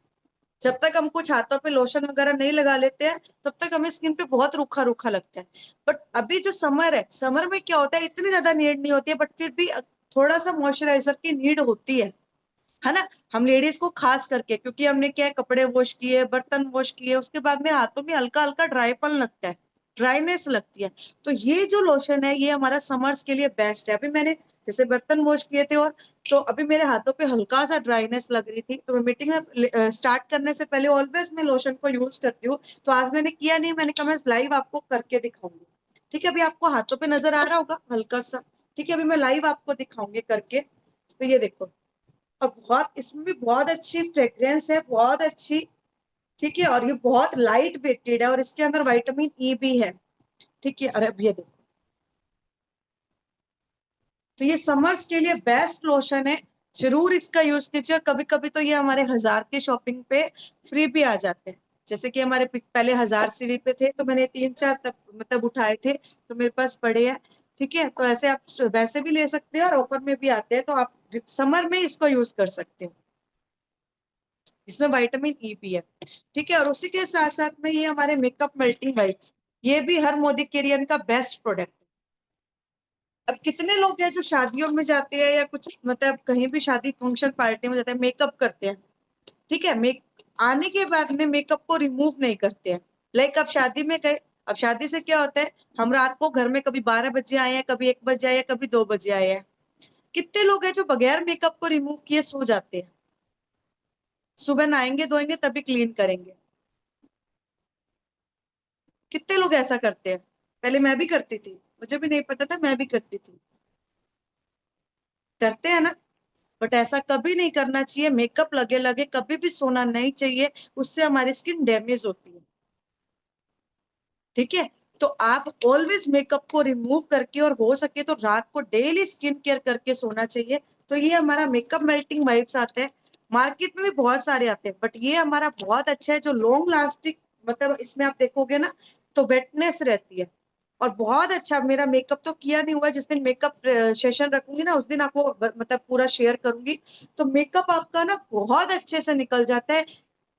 Speaker 2: जब तक हम कुछ हाथों पे लोशन वगैरह नहीं लगा लेते हैं तब तक हमें स्किन पे बहुत रूखा रूखा लगता है। बट अभी जो समर है, समर में क्या होता है, इतनी ज्यादा नीड नहीं होती है, बट फिर भी थोड़ा सा मॉइस्चराइजर की नीड होती है ना। हम लेडीज को खास करके, क्योंकि हमने क्या है, कपड़े वॉश किए, बर्तन वॉश किए, उसके बाद में हाथों में हल्का हल्का ड्राईपन लगता है, ड्राइनेस लगती है। तो ये जो लोशन है ये हमारा समर्स के लिए बेस्ट है। अभी मैंने जैसे बर्तन वॉश किए थे, और तो अभी मेरे हाथों पे हल्का सा ड्राइनेस लग रही थी, तो मैं मीटिंग में स्टार्ट करने से पहले ऑलवेज मैं लोशन को यूज करती हूँ। तो आज मैंने किया नहीं, मैंने कहा मैं लाइव आपको करके दिखाऊंगी। ठीक है, अभी आपको हाथों पे नजर आ रहा होगा हल्का सा। ठीक है, अभी मैं लाइव आपको दिखाऊंगी करके। तो ये देखो, और बहुत इसमें भी बहुत अच्छी फ्रेग्रेंस है, बहुत अच्छी। ठीक है, और ये बहुत लाइट वेटेड है और इसके अंदर विटामिन ई भी है। ठीक है, और अब ये देखो, तो ये समर्स के लिए बेस्ट लोशन है, जरूर इसका यूज कीजिए। और कभी कभी तो ये हमारे 1000 की शॉपिंग पे फ्री भी आ जाते हैं। जैसे कि हमारे पहले 1000 सीवी पे थे, तो मैंने 3-4 तक मतलब उठाए थे, तो मेरे पास पड़े हैं। ठीक है, तो ऐसे आप वैसे भी ले सकते हैं और ऑफर में भी आते हैं, तो आप समर में इसको यूज कर सकते हो। इसमें विटामिन ई भी है। ठीक है, और उसी के साथ साथ में ये हमारे मेकअप मेल्टिंग वाइप्स, ये भी हर मोदी केरियन का बेस्ट प्रोडक्ट। अब कितने लोग हैं जो शादियों में जाते हैं या कुछ मतलब कहीं भी शादी फंक्शन पार्टी में जाते हैं, मेकअप करते हैं। ठीक है, आने के बाद में मेकअप को रिमूव नहीं करते हैं। लाइक अब शादी में गए, अब शादी से क्या होता है, हम रात को घर में कभी 12 बजे आए हैं, कभी 1 बजे आए हैं, कभी 2 बजे आए हैं। कितने लोग हैं जो बगैर मेकअप को रिमूव किए सो जाते हैं, सुबह नहाएंगे धोएंगे तभी क्लीन करेंगे। कितने लोग ऐसा करते हैं? पहले मैं भी करती थी, मुझे भी नहीं पता था, मैं भी करती थी। करते हैं ना? बट ऐसा कभी नहीं करना चाहिए, मेकअप लगे लगे कभी भी सोना नहीं चाहिए, उससे हमारी स्किन डैमेज होती है। ठीक है, तो आप ऑलवेज मेकअप को रिमूव करके और हो सके तो रात को डेली स्किन केयर करके सोना चाहिए। तो ये हमारा मेकअप मेल्टिंग वाइप्स आते हैं, मार्केट में भी बहुत सारे आते हैं, बट ये हमारा बहुत अच्छा है जो लॉन्ग लास्टिंग, मतलब इसमें आप देखोगे ना तो वेटनेस रहती है। और बहुत अच्छा, मेरा मेकअप तो किया नहीं हुआ, जिस दिन मेकअप सेशन रखूंगी ना उस दिन आपको मतलब पूरा शेयर करूंगी। तो मेकअप आपका ना बहुत अच्छे से निकल जाता है,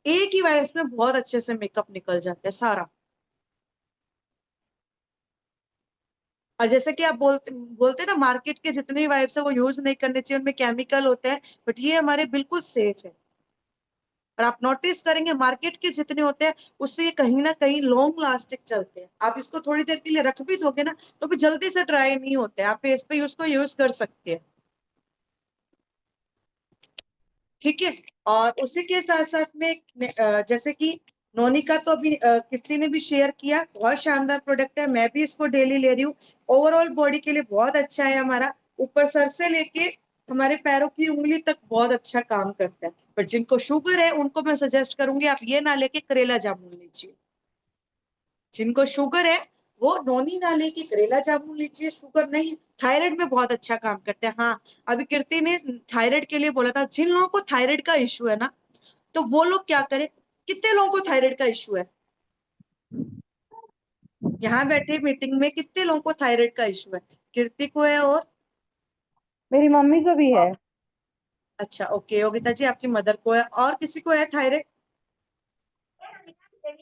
Speaker 2: एक ही वाइप्स में बहुत अच्छे से मेकअप निकल जाता है सारा। और जैसे कि आप बोलते बोलते ना, मार्केट के जितने भी वाइप्स है वो यूज नहीं करने चाहिए, उनमें केमिकल होते हैं, बट ये हमारे बिल्कुल सेफ है। और आप नोटिस करेंगे मार्केट के जितने होते हैं उससे ये कहीं ना कहीं लॉन्ग लास्टिंग चलते हैं। आप इसको थोड़ी देर के लिए रख भी दोगे ना तो भी जल्दी से ड्राई नहीं होते, आप फेस पे उसको यूज कर सकते हैं। ठीक है, और उसी के साथ साथ में जैसे कि नोनी का तो अभी कीर्ति ने भी शेयर किया, बहुत शानदार प्रोडक्ट है, मैं भी इसको डेली ले रही हूँ। ओवरऑल बॉडी के लिए बहुत अच्छा है हमारा, ऊपर सर से लेके हमारे पैरों की उंगली तक बहुत अच्छा काम करता है। पर जिनको शुगर है उनको मैं सजेस्ट करूंगी आप ये ना लेके करेला जामुन लीजिए। जिनको शुगर है वो नोनी ना लेके करेला जामुन लीजिए, शुगर नहीं। थायराइड में बहुत अच्छा काम करते हैं। हाँ, अभी कीर्ति ने थायराइड के लिए बोला था, जिन लोगों को थायराइड का इश्यू है ना तो वो लोग क्या करें। कितने लोगों को थायराइड का इश्यू है? यहाँ बैठे मीटिंग में कितने लोगों को थायराइड का इश्यू है? कीर्ति को है और
Speaker 5: मेरी मम्मी को भी है।
Speaker 2: अच्छा ओके, योगिता जी आपकी मदर को है, और किसी को है थायराइड?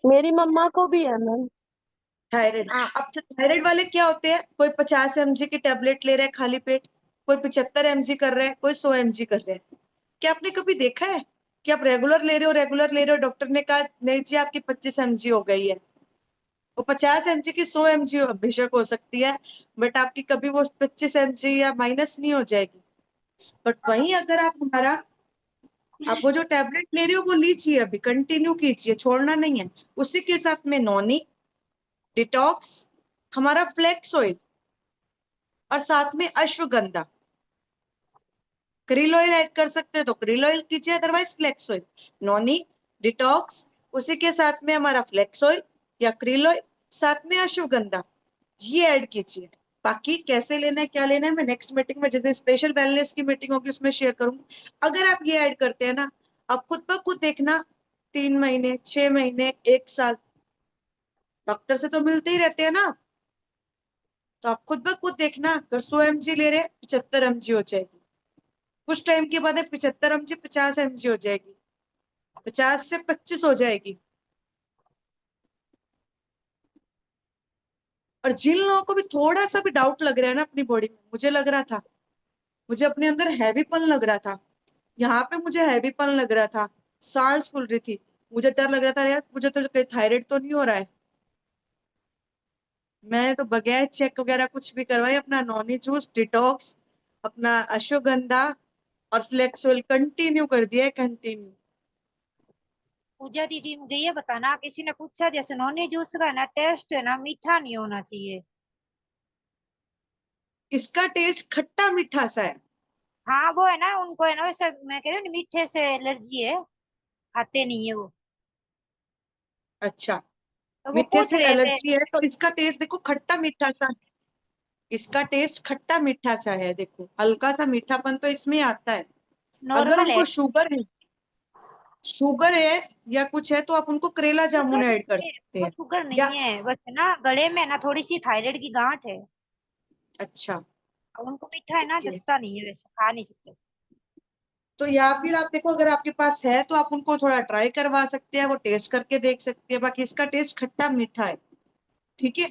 Speaker 4: मेरी मम्मा को भी है मैम।
Speaker 2: थायराइड, अब थायराइड वाले क्या होते हैं, कोई 50 mg की टेबलेट ले रहा है खाली पेट, कोई 75 mg कर रहा है, कोई 100 mg कर रहा है। क्या आपने कभी देखा है कि आप रेगुलर ले रहे हो, रेगुलर ले रहे हो, डॉक्टर ने कहा नहीं जी आपकी 25 mg हो गई है? वो 50 mg की 100 mg बेशक हो सकती है, बट आपकी कभी वो 25 mg या माइनस नहीं हो जाएगी। बट वहीं अगर आप हमारा, आप वो जो टैबलेट ले रहे हो वो लीजिए, अभी कंटिन्यू कीजिए, छोड़ना नहीं है। उसी के साथ में नॉनी, डिटॉक्स, हमारा फ्लेक्स ऑयल, और साथ में अश्वगंधा। क्रिल ऑयल ऐड कर सकते हैं तो क्रिल ऑयल कीजिए, otherwise flax oil. Noni, detox, उसी के साथ में हमारा फ्लेक्स ऑयल या क्रिल ऑयल, साथ में अश्वगंधा, ये ऐड कीजिए। बाकी कैसे लेना है क्या लेना है मैं नेक्स्ट मीटिंग में, जिस दिन स्पेशल वेलनेस की मीटिंग होगी उसमें शेयर करूंगी। अगर आप ये ऐड करते हैं ना, आप खुद ब खुद देखना, 3 महीने, 6 महीने, 1 साल, डॉक्टर से तो मिलते ही रहते हैं ना, तो आप खुद ब खुद देखना, अगर 100 mg ले रहे हैं 75 mg हो जाएगी, कुछ टाइम के बाद 75 mg 50 mg हो जाएगी, 50 से 25 हो जाएगी। और जिन लोगों को भी थोड़ा सा भी डाउट लग रहा है ना अपनी बॉडी में, मुझे लग रहा था, मुझे अपने अंदर हैवीपन लग रहा था, यहाँ पे मुझे हैवीपन लग रहा था, सांस फूल रही थी, मुझे डर लग रहा था यार मुझे तो कहीं थायराइड तो नहीं हो रहा है। मैंने तो बगैर चेक वगैरह कुछ भी करवाए अपना नॉनी जूस, डिटॉक्स, अपना अश्वगंधा और फ्लेक्स ऑयल कंटिन्यू कर दिया है, कंटिन्यू।
Speaker 8: पूजा दीदी मुझे ये बताना, किसी ने पूछा जैसे नॉनी जूस का ना टेस्ट है ना मीठा नहीं होना चाहिए,
Speaker 2: इसका टेस्ट खट्टा मीठा सा है।
Speaker 8: हाँ वो है ना, उनको है ना वैसे, मैं कह रही हूँ मीठे से एलर्जी है, खाते नहीं है वो।
Speaker 2: अच्छा,
Speaker 8: तो वो
Speaker 2: मीठे
Speaker 8: पूछ
Speaker 2: से
Speaker 8: रहे थे।
Speaker 2: एलर्जी है तो इसका टेस्ट देखो खट्टा मीठा सा, इसका टेस्ट खट्टा मीठा सा है। देखो हल्का सा मीठापन तो इसमें आता है। अगर
Speaker 8: नॉर्मल है।
Speaker 2: उनको शुगर है या कुछ है तो आप उनको करेला जामुन
Speaker 8: शुगर
Speaker 2: ऐड कर
Speaker 8: नहीं है,
Speaker 2: सकते
Speaker 8: वो
Speaker 2: हैं।
Speaker 8: शुगर
Speaker 2: या
Speaker 8: नहीं है, बस है ना गले में ना थोड़ी सी थायराइड की गांठ है।
Speaker 2: अच्छा,
Speaker 8: और उनको मीठा है ना
Speaker 2: ओके।
Speaker 8: जचता नहीं है, वैसे खा नहीं सकते।
Speaker 2: तो या फिर आप देखो अगर आपके पास है तो आप उनको थोड़ा ट्राई करवा सकते हैं, वो टेस्ट करके देख सकते हैं। बाकी इसका टेस्ट खट्टा मीठा है, ठीक है।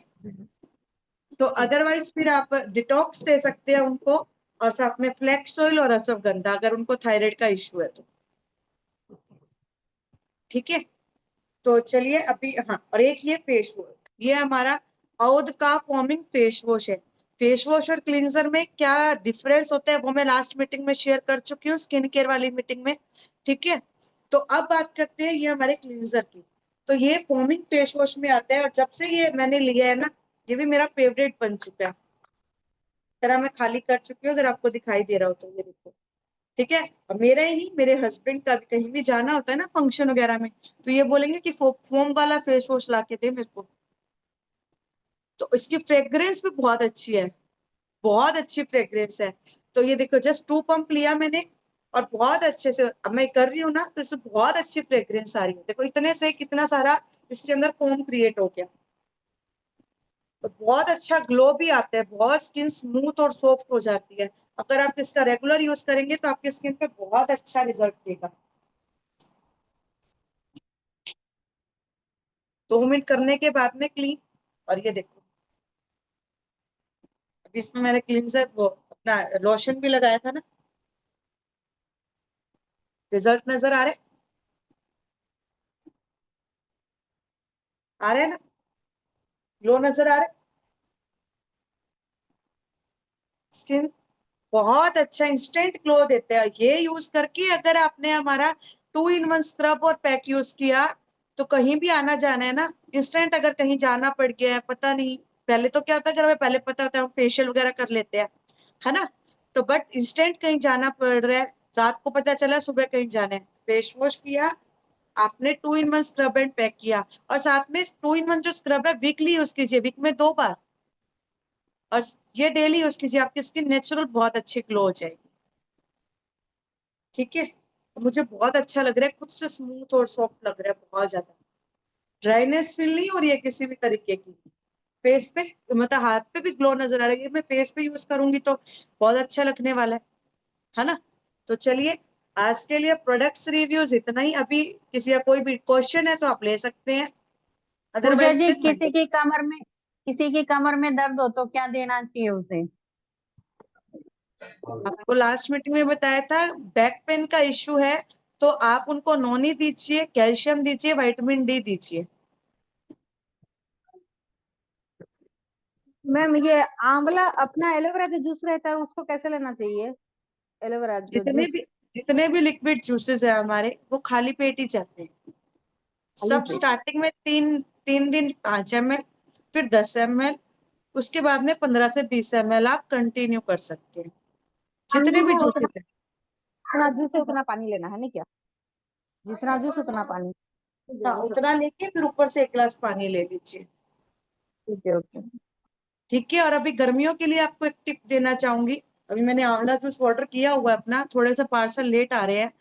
Speaker 2: तो अदरवाइज फिर आप डिटॉक्स दे सकते हैं उनको, और साथ में फ्लैक्स ऑयल और अश्वगंधा अगर उनको थायराइड का इश्यू है तो, ठीक है। तो चलिए अभी, हाँ, और एक ये फेस वॉश, ये हमारा औद का फॉर्मिंग फेस वॉश है। फेस वॉश और क्लींजर में क्या डिफरेंस होता है वो मैं लास्ट मीटिंग में शेयर कर चुकी हूँ, स्किन केयर वाली मीटिंग में, ठीक है। तो अब बात करते हैं ये हमारे क्लींजर की। तो ये फॉर्मिंग फेस वॉश में आता है, और जब से ये मैंने लिया है ना, ये भी मेरा फेवरेट बन चुका है। तरह मैं खाली कर चुकी हूँ, अगर आपको दिखाई दे रहा हो तो ये देखो, ठीक है। और मेरा ही नहीं, मेरे हस्बैंड का भी कहीं भी जाना होता है ना फंक्शन वगैरह में, तो ये बोलेंगे कि फोम वाला फेस वॉश ला के दे मेरे को। तो इसकी फ्रेग्रेंस भी बहुत अच्छी है, बहुत अच्छी फ्रेग्रेंस है। तो ये देखो जस्ट 2 पंप लिया मैंने, और बहुत अच्छे से अब मैं कर रही हूँ ना, तो इसमें बहुत अच्छी फ्रेग्रेंस आ रही है। देखो इतने से कितना सारा इसके अंदर फोम क्रिएट हो गया। तो बहुत अच्छा ग्लो भी आता है, बहुत स्किन स्मूथ और सॉफ्ट हो जाती है। अगर आप इसका रेगुलर यूज करेंगे तो आपकी स्किन पे बहुत अच्छा रिजल्ट देगा। 2 मिनट करने के बाद में क्लीन। और ये देखो अभी इसमें मैंने क्लींजर वो अपना लोशन भी लगाया था ना, रिजल्ट नजर आ रहे हैं ना, ग्लो नजर आ रहा है। स्किन बहुत अच्छा इंस्टेंट ग्लो देता है ये यूज करके। अगर आपने हमारा 2 in 1 स्क्रब और पैक यूज किया, तो कहीं भी आना जाना है ना, इंस्टेंट अगर कहीं जाना पड़ गया है, पता नहीं, पहले तो क्या होता है, अगर हमें पहले पता होता है हम फेशियल वगैरह कर लेते हैं, है ना। तो बट इंस्टेंट कहीं जाना पड़ रहा है, रात को पता चला सुबह कहीं जाना है, फेस वॉश किया आपने, 2 in 1 स्क्रब एंड पैक किया। और साथ में 2 in 1 जो स्क्रब है वीकली यूज कीजिए, वीक में 2 बार। और ये डेली यूज कीजिए, आपकी स्किन नेचुरल बहुत अच्छी ग्लो हो जाएगी, ठीक है। तो मुझे बहुत अच्छा लग रहा है, खुद से स्मूथ और सॉफ्ट लग रहा है, बहुत ज्यादा ड्राइनेस फील नहीं हो रही है किसी भी तरीके की। फेस पे मतलब हाथ पे भी ग्लो नजर आ रही है, मैं फेस पे यूज करूंगी तो बहुत अच्छा लगने वाला है ना। तो चलिए आज के लिए प्रोडक्ट्स रिव्यूज इतना ही। अभी किसी का कोई भी क्वेश्चन है तो आप ले सकते हैं,
Speaker 5: पूजा
Speaker 2: अदरवाइज
Speaker 5: जी,
Speaker 2: फिर मंडे।
Speaker 5: किसी की कमर में दर्द हो तो क्या देना चाहिए उसे?
Speaker 2: आपको लास्ट मीटिंग में बताया था बैक पेन का इश्यू है, तो आप उनको नोनी दीजिए, कैल्शियम दीजिए, विटामिन डी दीजिए।
Speaker 5: मैम, ये आंवला अपना एलोवेरा जो जूस रहता है उसको कैसे लेना चाहिए? एलोवेरा जो
Speaker 2: जितने
Speaker 5: जूस
Speaker 2: भी जितने भी लिक्विड जूसेस है हमारे, वो खाली पेट ही जाते हैं।
Speaker 5: खाली
Speaker 2: सब
Speaker 5: पेट?
Speaker 2: स्टार्टिंग में 3 दिन 5 ml, फिर 10 ml, उसके बाद में 15 से 20 ml आप कंटिन्यू कर सकते हैं, जितने भी जूसेस है।
Speaker 5: जितना जूस है उतना पानी लेना है नहीं क्या? जितना जूस उतना पानी।
Speaker 2: हाँ, उतना लेके फिर ऊपर से 1 गिलास पानी ले लीजिए,
Speaker 5: ठीक है, ओके।
Speaker 2: ठीक है। और अभी गर्मियों के लिए आपको एक टिप देना चाहूंगी। अभी मैंने आंवला जूस ऑर्डर किया हुआ है अपना, थोड़े से पार्सल लेट आ रहे हैं,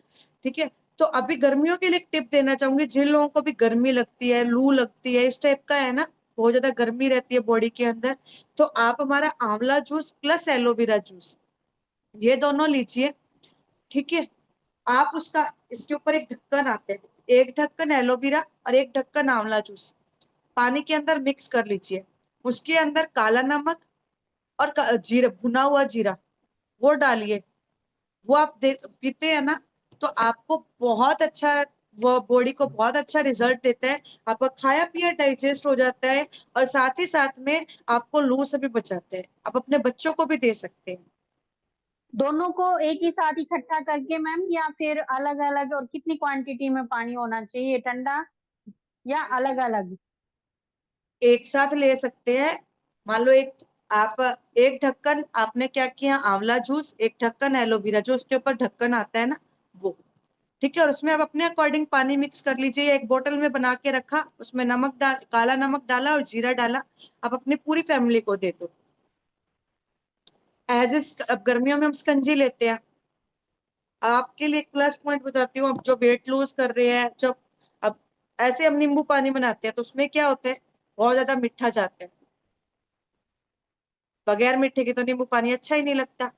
Speaker 2: ठीक है। तो अभी गर्मियों के लिए एक टिप देना चाहूंगी, जिन लोगों को भी गर्मी लगती है, लू लगती है, इस टाइप का है ना, बहुत ज्यादा गर्मी रहती है बॉडी के अंदर, तो आप हमारा आंवला जूस प्लस एलोवेरा जूस ये दोनों लीजिए, ठीक है। आप उसका इसके ऊपर एक ढक्कन आता है, एक ढक्कन एलोवेरा और एक ढक्कन आंवला जूस पानी के अंदर मिक्स कर लीजिए। उसके अंदर काला नमक और जीरा, भुना हुआ जीरा, वो डालिए। वो आप पीते हैं ना, तो आपको बहुत अच्छा, वो बॉडी को बहुत अच्छा रिजल्ट देता है। आपका खाया पिया डाइजेस्ट हो जाता है, और साथ ही साथ में आपको लू से भी बचाते हैं। आप अपने बच्चों को भी दे सकते हैं।
Speaker 5: दोनों को एक ही साथ इकट्ठा करके मैम, या फिर अलग अलग? और कितनी क्वांटिटी में पानी होना चाहिए, ठंडा या अलग अलग?
Speaker 2: एक साथ ले सकते हैं। मान लो एक आप एक ढक्कन आपने क्या किया, आंवला जूस, एक ढक्कन एलोवेरा जो उसके ऊपर ढक्कन आता है ना वो, ठीक है। और उसमें आप अपने अकॉर्डिंग पानी मिक्स कर लीजिए। एक बोतल में बना के रखा, उसमें नमक डाल, काला नमक डाला और जीरा डाला, आप अपनी पूरी फैमिली को दे दो। अब गर्मियों में हम स्कंजी लेते हैं, आपके लिए एक प्लस पॉइंट बताती हूँ। अब जो वेट लूज कर रहे हैं, जब अब ऐसे हम नींबू पानी बनाते हैं तो उसमें क्या होता है, बहुत ज्यादा मीठा जाता है, बगैर मीठे के तो नींबू पानी अच्छा ही नहीं लगता।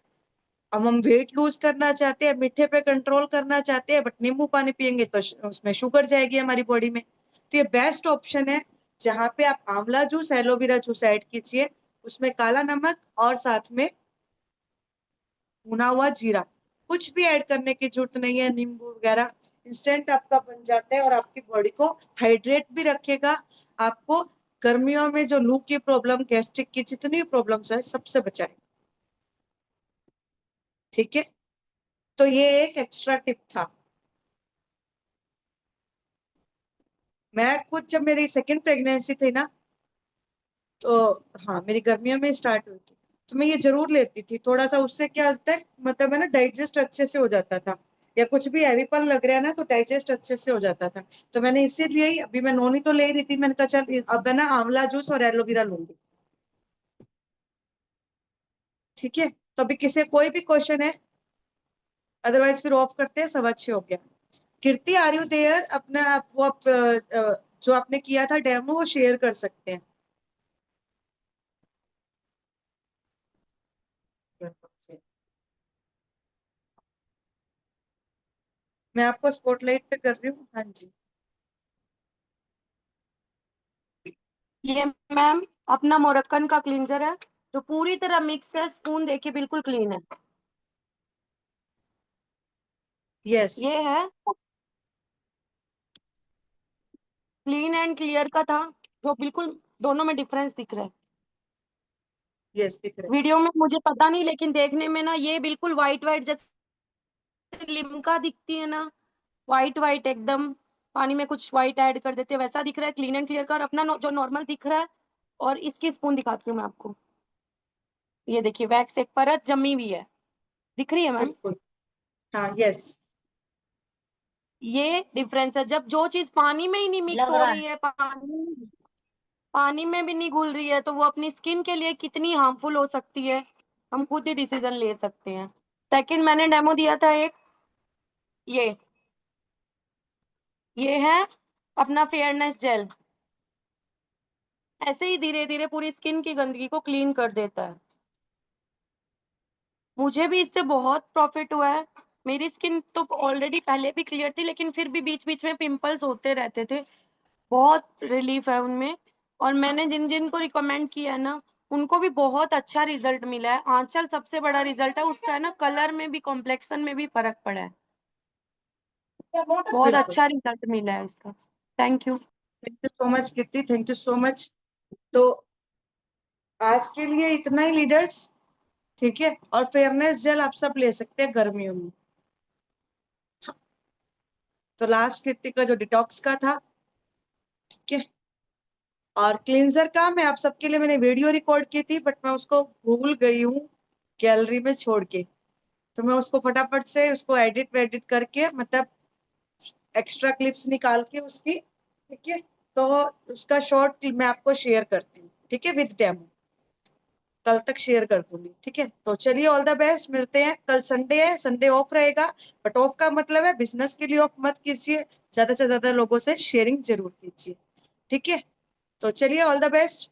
Speaker 2: अब हम वेट लूज करना चाहते हैं, मीठे पे कंट्रोल करना चाहते हैं, बट नींबू पानी पियेंगे तो उसमें शुगर जाएगी हमारी बॉडी में। तो ये बेस्ट ऑप्शन है, जहां पे आप आंवला जूस, एलोवेरा जूस ऐड कीजिए, उसमें काला नमक और साथ में भुना हुआ जीरा, कुछ भी ऐड करने की जरूरत नहीं है, नींबू वगैरह इंस्टेंट आपका बन जाता है और आपकी बॉडी को हाइड्रेट भी रखेगा। आपको गर्मियों में जो लू की प्रॉब्लम, गैस्ट्रिक की जितनी भी प्रॉब्लम्स है सबसे बचाए, ठीक है। तो ये एक एक्स्ट्रा टिप था। मैं खुद जब मेरी सेकंड प्रेगनेंसी थी ना, तो हाँ मेरी गर्मियों में स्टार्ट हुई थी, तो मैं ये जरूर लेती थी। थोड़ा सा उससे क्या होता है, मतलब है ना, डाइजेस्ट अच्छे से हो जाता था, या कुछ भी हैवीपन लग रहा है ना तो डाइजेस्ट अच्छे से हो जाता था। तो मैंने इसीलिए ही, अभी मैं नोनी तो ले ही रही थी, मैंने कहा चल अब है ना आंवला जूस और एलोवेरा लूंगी, ठीक है। तो अभी किसी कोई भी क्वेश्चन है, अदरवाइज फिर ऑफ करते हैं, सब अच्छे हो गया। कीर्ति आर यू देयर, अपना जो आपने किया था डेमो वो शेयर कर सकते हैं। मैं आपको स्पॉटलाइट पे कर रही हूँ, हाँ जी।
Speaker 4: ये मैम अपना मोरक्कन का क्लींजर है जो पूरी तरह मिक्स है, स्पून देखिए बिल्कुल क्लीन है।
Speaker 2: यस
Speaker 4: ये है क्लीन एंड क्लियर का था, जो बिल्कुल दोनों में डिफरेंस दिख रहा है।
Speaker 2: यस दिख रहा
Speaker 4: वीडियो में मुझे पता नहीं, लेकिन देखने में ना ये बिल्कुल व्हाइट व्हाइट जैसे लिम्का दिखती है ना, व्हाइट व्हाइट एकदम, पानी में कुछ व्हाइट ऐड कर देते हैं वैसा दिख रहा है, क्लीन एंड क्लियर का। और अपना जो नॉर्मल दिख रहा है। और इसकी स्पून दिखाती हूँ मैं आपको, ये देखिए वैक्स एक परत जमी हुई है, दिख रही है
Speaker 2: है,
Speaker 4: मैम।
Speaker 2: बिल्कुल हाँ यस।
Speaker 4: ये डिफरेंस है, जब जो चीज पानी में ही नहीं मिक्स
Speaker 1: लग
Speaker 4: हो
Speaker 1: रहा
Speaker 4: रही
Speaker 1: है।
Speaker 4: है, पानी में भी नहीं घुल रही है, तो वो अपनी स्किन के लिए कितनी हार्मफुल हो सकती है, हम खुद ही डिसीजन ले सकते हैं। सेकंड मैंने डेमो दिया था एक, ये है अपना फेयरनेस जेल, ऐसे ही धीरे धीरे पूरी स्किन की गंदगी को क्लीन कर देता है। मुझे भी इससे बहुत प्रॉफिट हुआ है। मेरी स्किन तो ऑलरेडी पहले भी क्लियर थी, लेकिन फिर भी बीच बीच में पिंपल्स होते रहते थे, बहुत रिलीफ है उनमें। और मैंने जिन जिन को रिकमेंड किया है ना, उनको भी बहुत अच्छा रिजल्ट मिला है। आंचल सबसे बड़ा रिजल्ट है उसका, है ना, कलर में भी, कॉम्प्लेक्शन में भी फर्क पड़ा है, बहुत
Speaker 2: बिल्कुल,
Speaker 4: अच्छा रिजल्ट मिला है इसका। Thank you.
Speaker 2: Thank you so much Kirti, thank you so much. तो आज के लिए इतना ही लीडर्स, ठीक है। और फेयरनेस जेल आप सब ले सकते हैं गर्मियों में। तो लास्ट कीर्ति का जो डिटॉक्स का था, ठीक है। और क्लींजर का मैं आप सबके लिए मैंने वीडियो रिकॉर्ड की थी, बट मैं उसको भूल गई हूँ गैलरी में छोड़ के। तो मैं उसको फटाफट से उसको एडिट वेडिट करके, मतलब एक्स्ट्रा क्लिप्स निकाल के उसकी, ठीक है। तो उसका शॉर्ट मैं आपको शेयर करती हूँ, ठीक है, विद डेमो कल तक शेयर कर दूंगी, ठीक है। तो चलिए, ऑल द बेस्ट, मिलते हैं कल। संडे है, संडे ऑफ रहेगा, बट ऑफ का मतलब है बिजनेस के लिए ऑफ मत कीजिए, ज्यादा से ज्यादा लोगों से शेयरिंग जरूर कीजिए, ठीक है। तो चलिए, ऑल द बेस्ट।